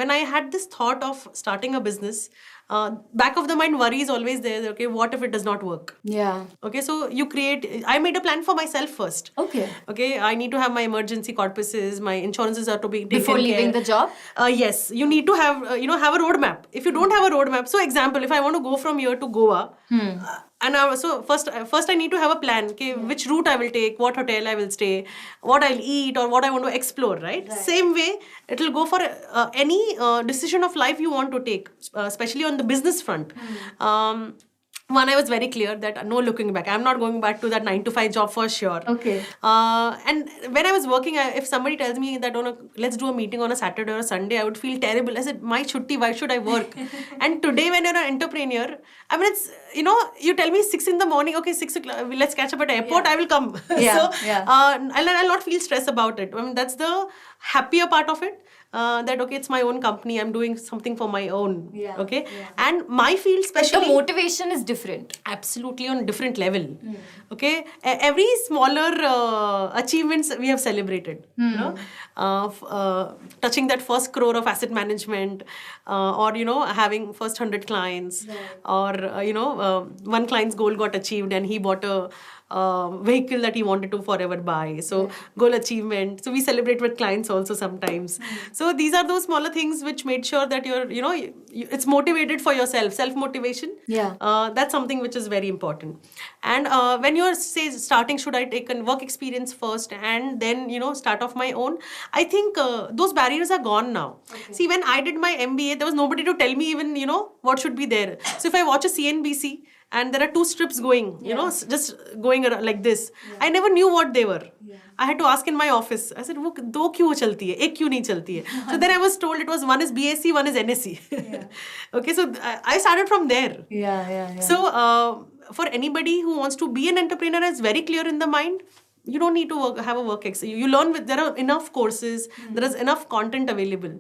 I had this thought of starting a business, back of the mind worry is always there. Okay, what if it does not work? Yeah. Okay, so I made a plan for myself first. Okay, I need to have my emergency corpuses, my insurances are to be taken Before leaving the job? Yes, you need to have, have a roadmap. If you don't have a roadmap, so example, if I want to go from here to Goa, so first I need to have a plan. Okay, which route I will take, what hotel I will stay, what I'll eat, or what I want to explore. Right? Same way, it will go for any decision of life you want to take, especially on the business front. One, I was very clear that no looking back. I'm not going back to that 9 to 5 job for sure. Okay. And when I was working, if somebody tells me that let's do a meeting on a Saturday or a Sunday, I would feel terrible. I said, my chutti, why should I work? And today, when you're an entrepreneur, I mean, it's, you tell me 6 a.m, okay, 6 o'clock, let's catch up at the airport, I will come. I'll not feel stress about it. I mean, that's the happier part of it. That okay, it's my own company, I'm doing something for my own. Okay, and my field especially, but the motivation is different, absolutely on different level. Okay, every smaller achievements we have celebrated, touching that first crore of asset management, or having first 100 clients, or one client's goal got achieved and he bought a vehicle that he wanted to forever buy. So goal achievement. So we celebrate with clients also sometimes. So these are those smaller things which made sure that it's motivated for yourself, self-motivation. That's something which is very important. And when you're starting, should I take a work experience first and then, start off my own? I think those barriers are gone now. See, when I did my MBA, there was nobody to tell me even, what should be there. So if I watch a CNBC, and there are 2 strips going, just going around like this. I never knew what they were. I had to ask in my office. I said, "वो 2 क्यों चलती है? 1 क्यों नहीं चलती है?" So then I was told it was one is BSc, one is NSc. Okay, so I started from there. So for anybody who wants to be an entrepreneur, is very clear in the mind. You don't need to have a work experience. You learn there are enough courses. There is enough content available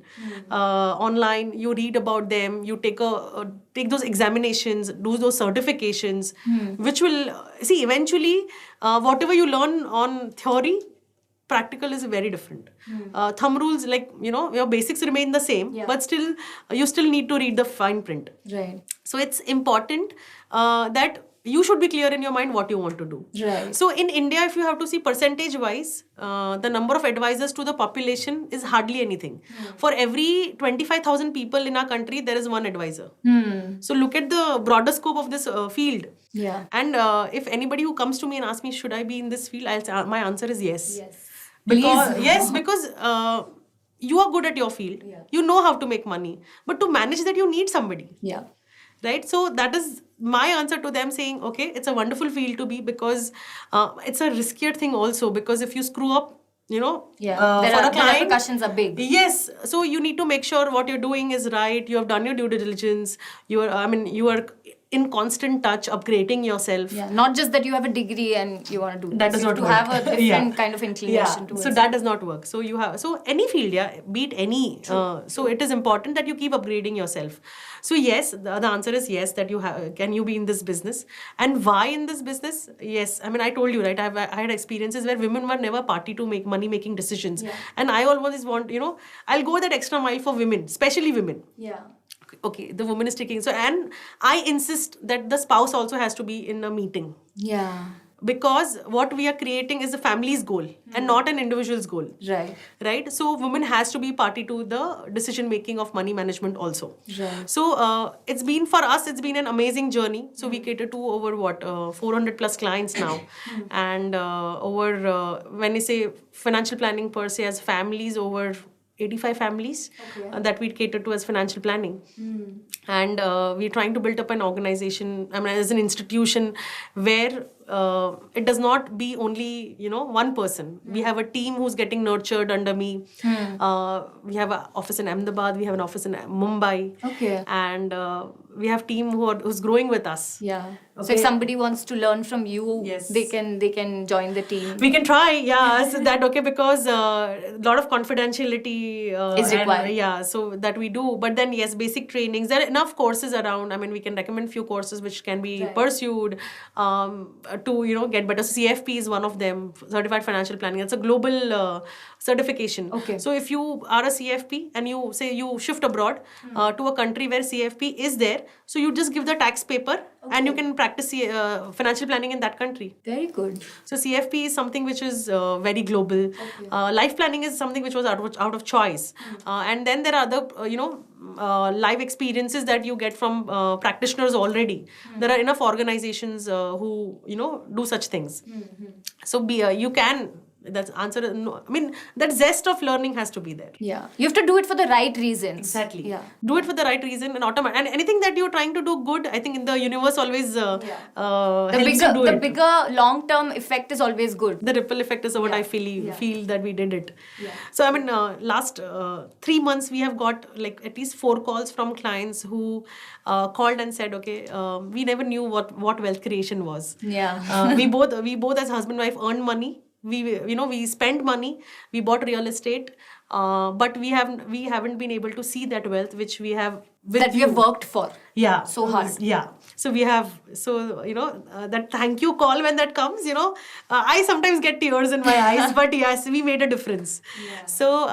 online. You read about them. You take those examinations, do those certifications, which will see eventually whatever you learn on theory, practical is very different. Thumb rules, like your basics remain the same, but still you still need to read the fine print. Right. So it's important that you should be clear in your mind what you want to do. Right. So in India, if you have to see percentage wise, the number of advisors to the population is hardly anything. For every 25,000 people in our country, there is one advisor. So look at the broader scope of this field. And if anybody who comes to me and asks me, should I be in this field? My answer is yes. Because you are good at your field. You know how to make money. But to manage that, you need somebody. Right? So that is my answer to them, saying, okay, it's a wonderful field to be, because it's a riskier thing also, because if you screw up, there are repercussions are big. Yes. So you need to make sure what you're doing is right. You have done your due diligence. You are in constant touch, upgrading yourself. Not just that you have a degree and you want to do that. Does not to work. Have a different kind of inclination to it. So that does not work. So any field, be it any. So it is important that you keep upgrading yourself. So yes, the answer is yes, that can you be in this business? And why in this business? Yes, I mean, I told you, right, I had experiences where women were never party to make money-making decisions. And I always want, I'll go that extra mile for women, especially women. Okay, the woman is taking. So, and I insist that the spouse also has to be in a meeting. Because what we are creating is a family's goal and not an individual's goal. Right? So women has to be party to the decision making of money management also. So it's been, for us, it's been an amazing journey. So we cater to over 400 plus clients now. And when I say financial planning per se, as families, over 85 families that we cater to as financial planning. And we're trying to build up an organization, as an institution where it does not be only, one person. We have a team who's getting nurtured under me. We have an office in Ahmedabad, we have an office in Mumbai. And we have team who's growing with us. So if somebody wants to learn from you, they can join the team. We can try, so that because a lot of confidentiality is required. So that we do. But then basic trainings. There are enough courses around. I mean, we can recommend few courses which can be pursued. to get better. CFP is one of them, Certified Financial Planning. It's a global certification. Okay. So if you are a CFP and you say you shift abroad to a country where CFP is there, so you just give the tax paper and you can practice financial planning in that country. Very good. So CFP is something which is very global. Life planning is something which was out of choice. And then there are other, live experiences that you get from practitioners already. There are enough organizations who, do such things. So you can. That's answer. No, I mean, that zest of learning has to be there. Yeah, you have to do it for the right reasons. Exactly. Yeah. Do it for the right reason and and anything that you're trying to do good, I think in the universe always helps you do The it. bigger long-term effect is always good. The ripple effect is what I feel that we did it. So I mean, last 3 months we have got like at least 4 calls from clients who called and said, okay, we never knew what wealth creation was. Yeah. We both as husband and wife earned money. We spent money, we bought real estate, but we haven't been able to see that wealth which we have That we have worked for. Yeah, so hard. Yeah, so we have that thank you call when that comes. I sometimes get tears in my eyes, but yes, we made a difference. So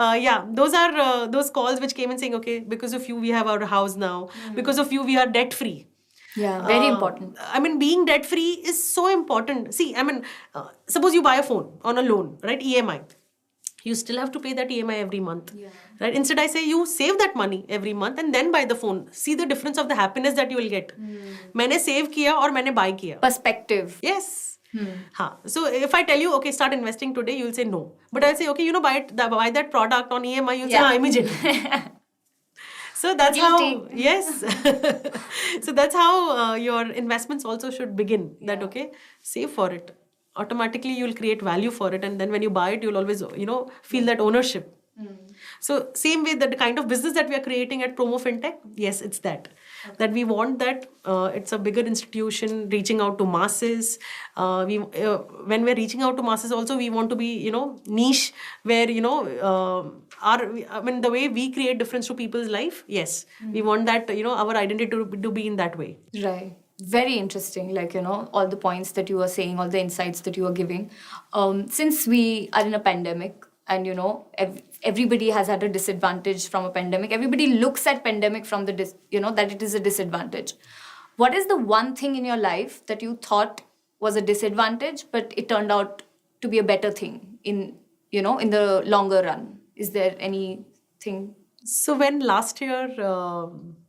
those are those calls which came in saying, okay, because of you we have our house now. Because of you we are debt free. Yeah, very important. I mean, being debt-free is so important. See, I mean, suppose you buy a phone on a loan, right? EMI. You still have to pay that EMI every month, right? Instead, I say you save that money every month and then buy the phone. See the difference of the happiness that you will get. मैंने save किया और मैंने buy किया. Perspective. Yes. So if I tell you, okay, start investing today, you'll say no. But I'll say, okay, buy that product on EMI, you'll say, immediately. So that's how, yes. So that's how your investments also should begin. That, okay, save for it. Automatically, you'll create value for it. And then when you buy it, you'll always, feel that ownership. So same way that the kind of business that we are creating at Promo Fintech, yes, it's that. That we want that it's a bigger institution reaching out to masses. When we're reaching out to masses also, we want to be, niche where, the way we create difference to people's life, yes. We want that, our identity to be in that way. Right. Very interesting, all the points that you were saying, all the insights that you were giving. Since we are in a pandemic, and everybody has had a disadvantage from a pandemic. Everybody looks at pandemic from that it is a disadvantage. What is the one thing in your life that you thought was a disadvantage, but it turned out to be a better thing in the longer run? Is there anything? So when last year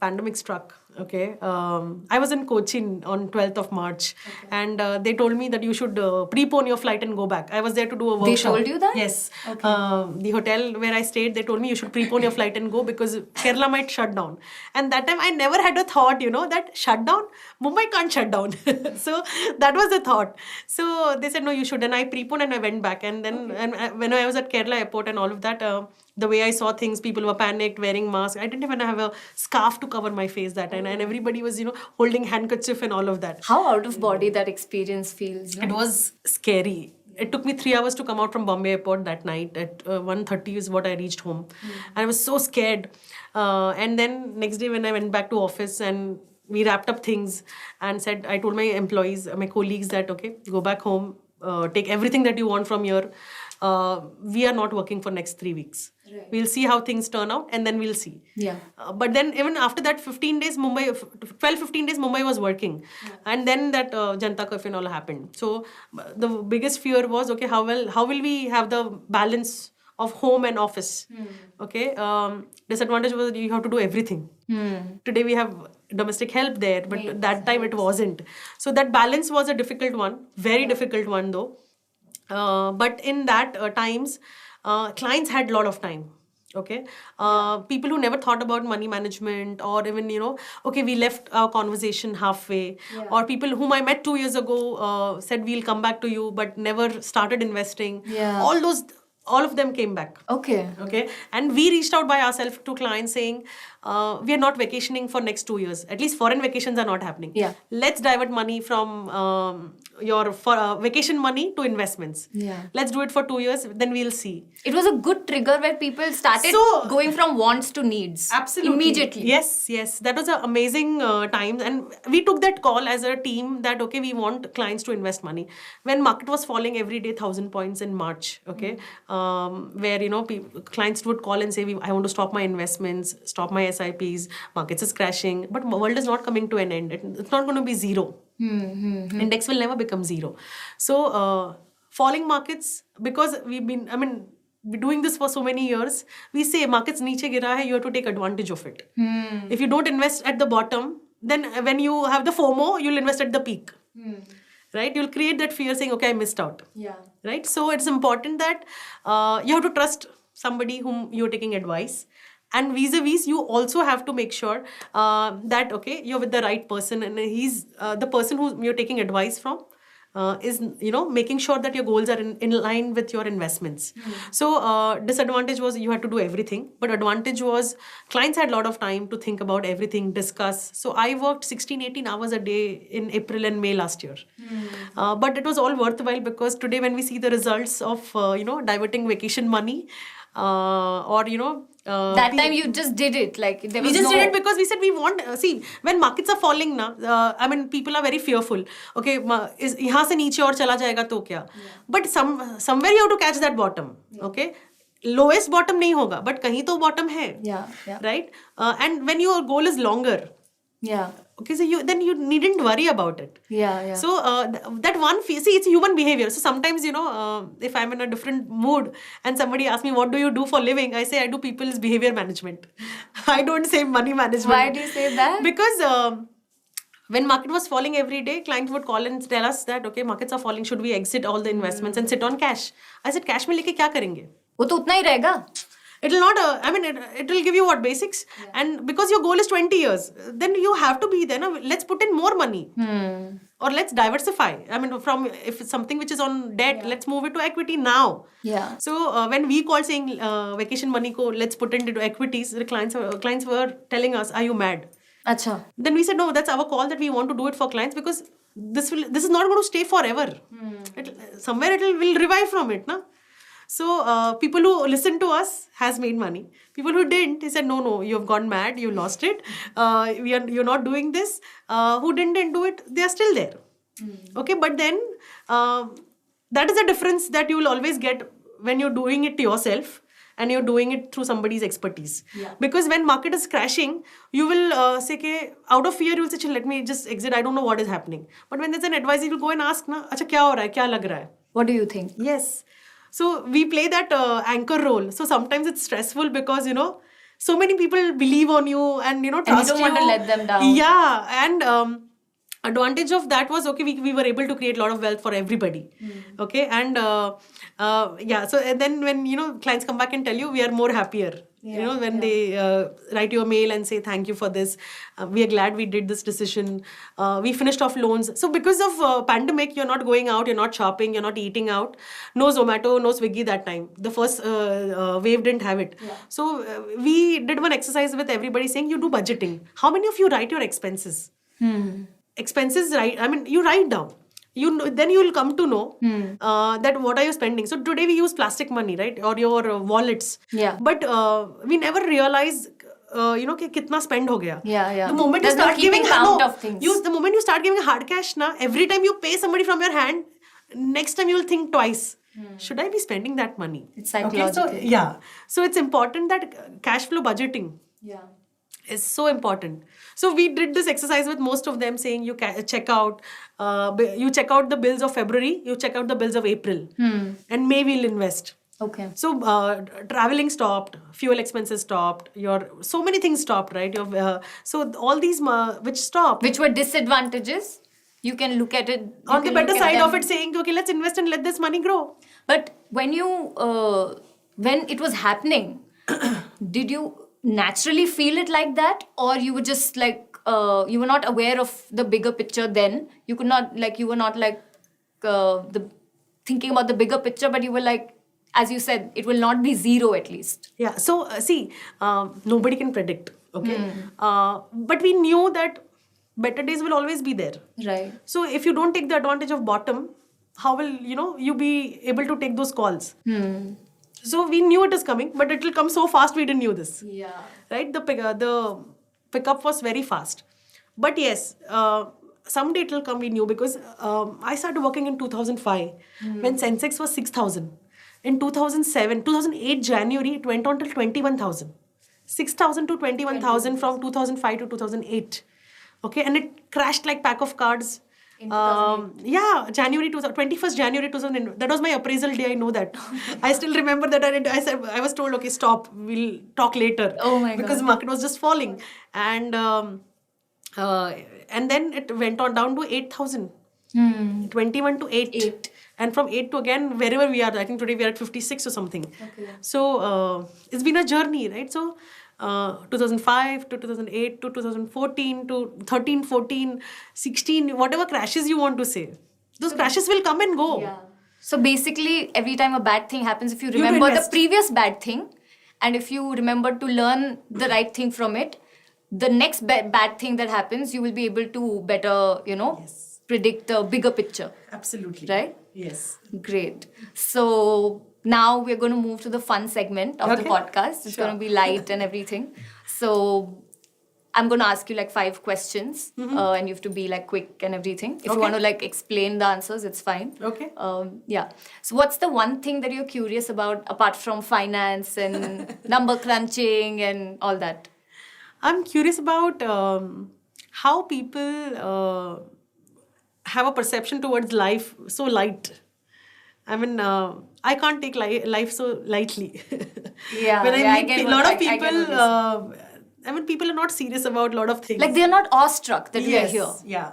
pandemic struck, okay, I was in Cochin on 12th of March, and they told me that you should prepone your flight and go back. I was there to do a workshop. They told you that? Yes. Okay. The hotel where I stayed, they told me you should prepone your flight and go because Kerala might shut down. And that time I never had a thought, that shut down, Mumbai can't shut down. So that was the thought. So they said, no, you should. And I preponed and I went back. And then when I was at Kerala airport and all of that, the way I saw things, people were panicked, wearing masks. I didn't even have a scarf to cover my face that time. And everybody was, holding handkerchief and all of that. How out of body that experience feels? It was scary. It took me 3 hours to come out from Bombay airport that night. At 1:30 is what I reached home. And I was so scared. And then next day when I went back to office and we wrapped up things and said, I told my employees, my colleagues that, okay, go back home, take everything that you want from here. We are not working for next 3 weeks. Right. We'll see how things turn out and then we'll see. Yeah. But then even after that 15 days, 15 days, Mumbai was working. Yeah. And then that Janata Curfew and all happened. So the biggest fear was, okay, how will we have the balance of home and office? Okay. Disadvantage was you have to do everything. Today we have domestic help there, but that time it wasn't. So that balance was a difficult one, very difficult one though. But in that times, clients had a lot of time. Okay. People who never thought about money management or even, okay, we left our conversation halfway. Yeah. Or people whom I met 2 years ago said, we'll come back to you, but never started investing. Yeah. All of them came back. Okay. Okay. And we reached out by ourselves to clients saying, we are not vacationing for next 2 years. At least foreign vacations are not happening. Yeah. Let's divert money from your vacation money to investments. Yeah. Let's do it for 2 years, then we'll see. It was a good trigger where people started going from wants to needs. Absolutely. Immediately. Yes. That was an amazing time. And we took that call as a team that, okay, we want clients to invest money. When market was falling every day 1,000 points in March, okay, where, clients would call and say, I want to stop my investments, stop my SIPs, markets is crashing. But world is not coming to an end. It's not going to be zero. Index will never become zero. So falling markets, because we're doing this for so many years, we say markets niche gira hai, you have to take advantage of it. If you don't invest at the bottom, then when you have the FOMO, you'll invest at the peak. Right? You'll create that fear saying, okay, I missed out. Yeah. Right? So it's important that you have to trust somebody whom you're taking advice. And vis-a-vis, you also have to make sure that, okay, you're with the right person, and he's the person who you're taking advice from is, making sure that your goals are in line with your investments. So disadvantage was you had to do everything, but advantage was clients had a lot of time to think about everything, discuss. So I worked 16-18 hours a day in April and May last year. But it was all worthwhile, because today when we see the results of, diverting vacation money, that time you just did it. Like there was we just did it because we said we want. See, when markets are falling, people are very fearful. Okay, यहाँ से नीचे और चला जाएगा तो क्या? But somewhere you have to catch that bottom. Okay, lowest bottom नहीं होगा, but कहीं तो bottom है. Yeah. Right? And when your goal is longer. Yeah. Okay, so you needn't worry about it. Yeah. So that one, see, it's human behavior. So sometimes, if I'm in a different mood and somebody asks me, what do you do for living? I say, I do people's behavior management. I don't say money management. Why do you say that? Because when market was falling every day, clients would call and tell us that, okay, markets are falling. Should we exit all the investments and sit on cash? I said, cash में लेके क्या करेंगे? वो तो उतना ही रहेगा. It will not, it will give you what, basics? Yeah. And because your goal is 20 years, then you have to be there. No? Let's put in more money. Or let's diversify. From if it's something which is on debt, let's move it to equity now. Yeah. So when we call saying vacation money ko, let's put it into equities, the clients were telling us, are you mad? Achha. Then we said, no, that's our call, that we want to do it for clients, because this is not going to stay forever. Somewhere it will revive from it. Na? So people who listened to us has made money. People who didn't, he said, no, you have gone mad, you lost it. You're not doing this. Who didn't do it, they are still there. Okay, but then that is a difference that you will always get when you're doing it yourself and you're doing it through somebody's expertise. Yeah. Because when market is crashing, you will say, okay, out of fear, you will say, let me just exit. I don't know what is happening. But when there's an advisor, you will go and ask, na, acha, kya ho raha hai? Kya lag raha hai? What do you think? Yes. So we play that anchor role. So sometimes it's stressful because, so many people believe on you and, trust you. And you don't want to let them down. Yeah. And advantage of that was, okay, we were able to create a lot of wealth for everybody. Okay. And so and then when, clients come back and tell you, we are more happier. When they write you a mail and say, thank you for this. We are glad we did this decision. We finished off loans. So because of pandemic, you're not going out, you're not shopping, you're not eating out. No Zomato, no Swiggy that time. The first wave didn't have it. Yeah. So we did one exercise with everybody saying, you do budgeting. How many of you write your expenses? Expenses, you write down. Then you will come to know that what are you spending. So today we use plastic money, right? Or your wallets. Yeah. But we never realize, कि कितना spend हो गया. Yeah. The moment There's you start no keeping giving count of things. The moment you start giving hard cash, every time you pay somebody from your hand, next time you will think twice. Should I be spending that money? It's psychological. Okay, so it's important that cash flow budgeting. Yeah. Is so important. So we did this exercise with most of them, saying you check out the bills of February, you check out the bills of April, and May we'll invest. Okay. So traveling stopped, fuel expenses stopped, so many things stopped, right? So all these which stopped, which were disadvantages, you can look at it on the better side of it, saying, okay, let's invest and let this money grow. But when it was happening, did you naturally feel it like that, or you were just like you were not aware of the bigger picture then? You were not thinking about the bigger picture, but you were like, as you said, it will not be zero at least. Yeah. So see, nobody can predict. Okay. But we knew that better days will always be there. Right. So if you don't take the advantage of bottom, how will you be able to take those calls? So we knew it is coming, but it will come so fast. We didn't knew this. Yeah. Right? The pickup was very fast. But yes, someday it will come. We knew because I started working in 2005 when Sensex was 6,000. In 2008 January, it went on till 21,000. 6,000 to 21,000 from 2005 to 2008. Okay, and it crashed like pack of cards. Yeah, January 21st January 2000. That was my appraisal day. I know that. I still remember that. I said I was told, okay, stop. We'll talk later. Oh my God. Because market was just falling, and then it went on down to 8,000. 21 to 8. And from 8 to again wherever we are. I think today we are at 56 or something. Okay. So it's been a journey, right? So 2005 to 2008 to 2014 to 13, 14, 16, whatever crashes you want to say. Those crashes will come and go. Yeah. So basically, every time a bad thing happens, if you You remember the invest. previous bad thing, and if you remember to learn the right thing from it, the next bad thing that happens, you will be able to better, Yes. predict the bigger picture. Absolutely. Right? Yes. Great. So now we're going to move to the fun segment of the Okay. podcast. It's going to be light and everything. So I'm going to ask you like 5 questions and you have to be like quick and everything. If you Okay. want to like explain the answers, it's fine. Okay. Yeah. So what's the one thing that you're curious about apart from finance and number crunching and all that? I'm curious about how people have a perception towards life so light. I mean, I can't take life so lightly. Yeah, When yeah, I I meet get a what- lot I of get people, what people are not serious about a lot of things. Like they're not awestruck that we are Yes, here. yeah.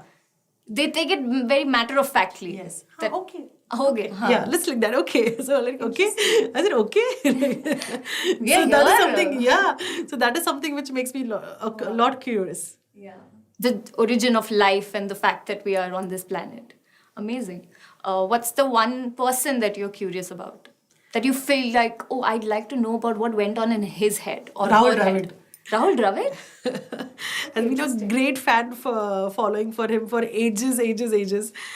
They take it very matter of factly. Yes. That, Okay. Okay. Huh. Yeah, let's like that. Okay. So like, okay. I said, okay. We are so that is here. something, yeah. So that is something which makes me a lot curious. Yeah. The origin of life and the fact that we are on this planet. Amazing. What's the one person that you're curious about? That you feel like, oh, I'd like to know about what went on in his head or Rahul her Dravid. head. Rahul Dravid? And we was great fan for following for him for ages.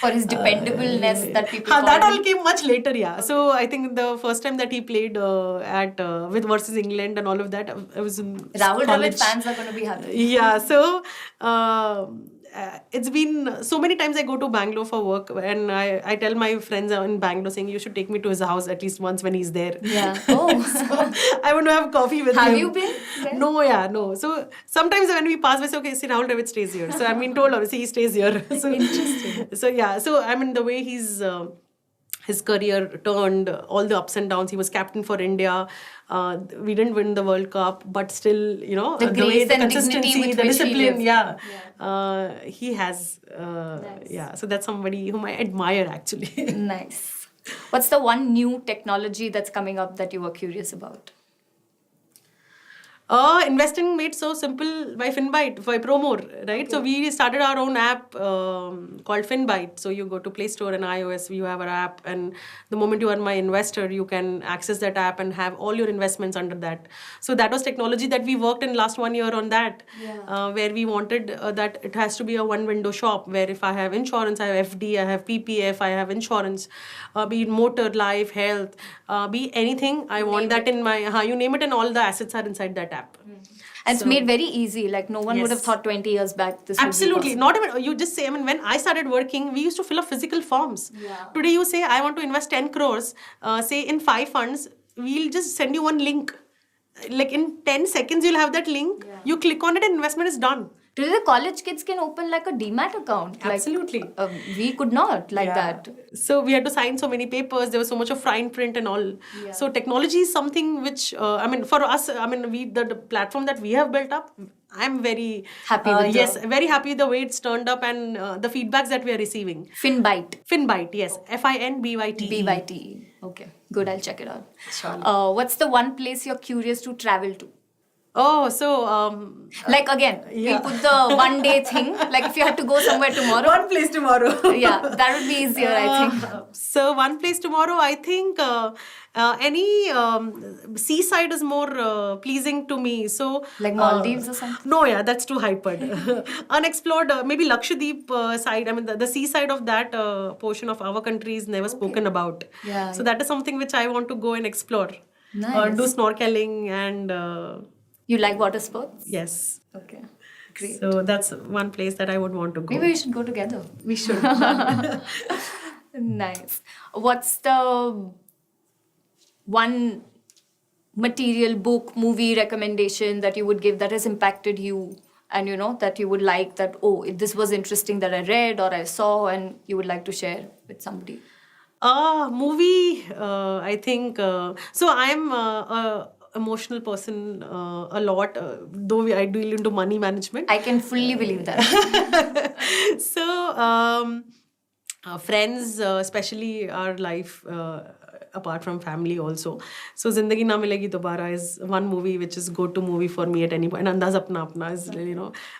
For his dependableness that people That call all him. came much later, yeah. So I think the first time that he played at with versus England and all of that, I was in Rahul college. Dravid fans are going to be happy. Yeah, so it's been so many times I go to Bangalore for work and I tell my friends in Bangalore saying you should take me to his house at least once when he's there. Yeah. Oh. So I want to have coffee with him. Have you been there? No. So sometimes when we pass by, say, okay, see, Rahul Dravid stays here. So I've been told, obviously, he stays here. So, Interesting. So yeah, so I mean, the way his career turned, all the ups and downs. He was captain for India. We didn't win the World Cup, but still, The way, grace the and dignity consistency, with the which he discipline, lived. he has. Nice. Yeah, so that's somebody whom I admire actually. Nice. What's the one new technology that's coming up that you were curious about? Investing made so simple by Finbyte, by Promore, right? Okay. So we started our own app called Finbyte. So you go to Play Store and iOS, you have our app, and the moment you are my investor, you can access that app and have all your investments under that. So that was technology that we worked in last 1 year on that, where we wanted that it has to be a one-window shop, where if I have insurance, I have FD, I have PPF, I have insurance, be it motor, life, health, be anything, I want that in my, you name it, and all the assets are inside that app. And it's made very easy. Like no one would have Yes. thought 20 years back this would be Absolutely. possible. Not even, you just say, I mean, when I started working, we used to fill up physical forms. Yeah. Today you say, I want to invest 10 crores, say in 5 funds, we'll just send you one link. Like in 10 seconds, you'll have that link. Yeah. You click on it and investment is done. Today the college kids can open like a demat account. Like, Absolutely. We could not like Yeah. that. So we had to sign so many papers. There was so much of fine print and all. Yeah. So technology is something which, for us, the platform that we have built up, I'm very Happy with the- yes, very happy the way it's turned up and the feedbacks that we are receiving. Finbyte. Finbyte, yes, Finbyte. BYT. Okay. Good, I'll check it out. Surely. What's the one place you're curious to travel to? Oh, so Like again, we'll put the one day thing. Like if you had to go somewhere tomorrow. one place tomorrow. Yeah, that would be easier, I think. So one place tomorrow, I think any seaside is more pleasing to me. So Like Maldives or something? No, yeah, that's too hypered. Unexplored, maybe Lakshadweep side. I mean, the seaside of that portion of our country is never spoken about. Yeah. So that is something which I want to go and explore. Nice. Do snorkeling and You like water sports? yes. Okay. Great. So that's one place that I would want to go. Maybe we should go together. We should. Nice. What's the one material, book, movie recommendation that you would give that has impacted you, and that you would like, that this was interesting that I read or I saw, and you would like to share with somebody? Movie, I think. So I'm a emotional person a lot, though I deal into money management. I can fully believe that. So friends, especially our life, apart from family also. So Zindagi Na Milegi Dobara is one movie which is go-to movie for me at any point. And Andaz Apna Apna is,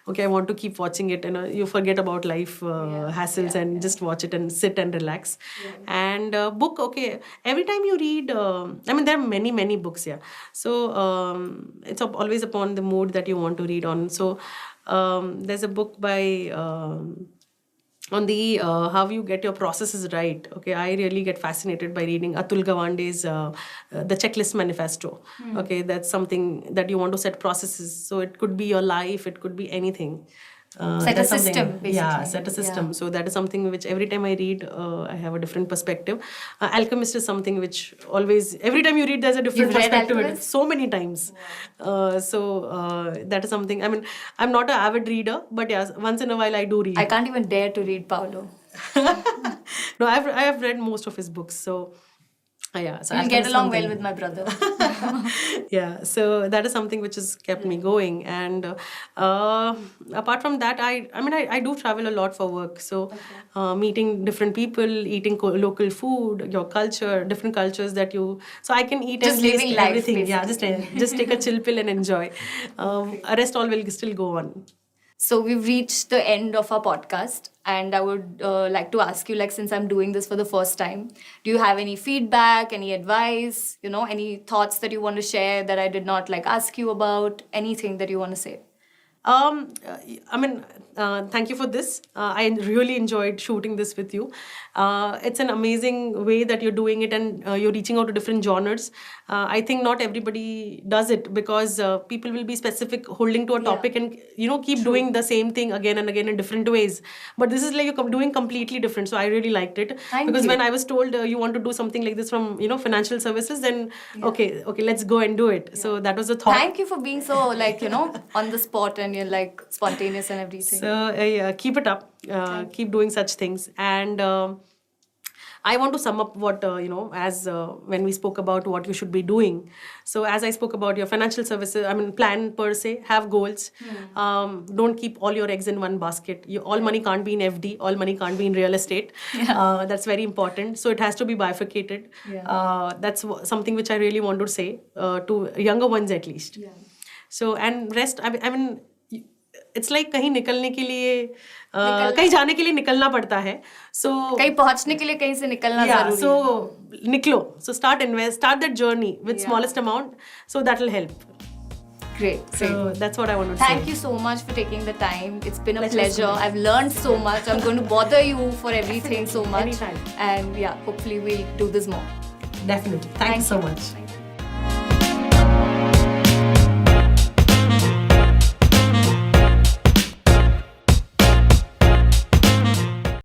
okay, I want to keep watching it. And you forget about life hassles and just watch it and sit and relax. And book, okay, every time you read, I mean, there are many, many books, yeah. So it's always upon the mood that you want to read on. So there's a book by... on the how you get your processes right. Okay, I really get fascinated by reading Atul Gawande's The Checklist Manifesto. Okay, that's something that you want to set processes. So it could be your life, it could be anything. Set a system, basically. Yeah, set a system. Yeah. So that is something which every time I read, I have a different perspective. Alchemist is something which always, every time you read, there's a different You've read perspective. Alchemist? So many times. So that is something, I mean, I'm not an avid reader, but yeah, once in a while I do read. I can't even dare to read Paulo. No, I have read most of his books. So yeah, so You'll Alchemist get is along something. well with my brother. Yeah, so that is something which has kept me going. And apart from that, I do travel a lot for work. So meeting different people, eating local food, your culture, different cultures that you... So I can eat Just and taste living life, everything. Yeah, basically. just take a chill pill and enjoy. Rest all will still go on. So we've reached the end of our podcast, and I would like to ask you, like, since I'm doing this for the first time, do you have any feedback, any advice, any thoughts that you want to share that I did not ask you about, anything that you want to say? Thank you for this. I really enjoyed shooting this with you. It's an amazing way that you're doing it, and you're reaching out to different genres. I think not everybody does it because people will be specific, holding to a topic and keep doing the same thing again and again in different ways. But this is like you're doing completely different. So I really liked it. Because when I was told you want to do something like this from financial services, then okay, let's go and do it. So that was the thought. Thank you for being so on the spot, and you're spontaneous and everything. So keep it up. Keep doing such things. And I want to sum up what, as when we spoke about what you should be doing. So as I spoke about your financial services, plan per se, have goals. Don't keep all your eggs in one basket. All money can't be in FD. All money can't be in real estate. That's very important. So it has to be bifurcated. That's something which I really want to say to younger ones at least. So, and rest, it's like कहीं निकलने के लिए कहीं जाने के लिए निकलना पड़ता है. So कहीं पहुंचने के लिए कहीं से निकलना जरूरी है. So निकलो. So start that journey with smallest amount. So that will help. Great. So that's what I want to say. Thank you so much for taking the time. It's been a pleasure. I've learned so much. I'm going to bother you for everything so much. Anytime. And hopefully we'll do this more. Definitely. Thanks so much.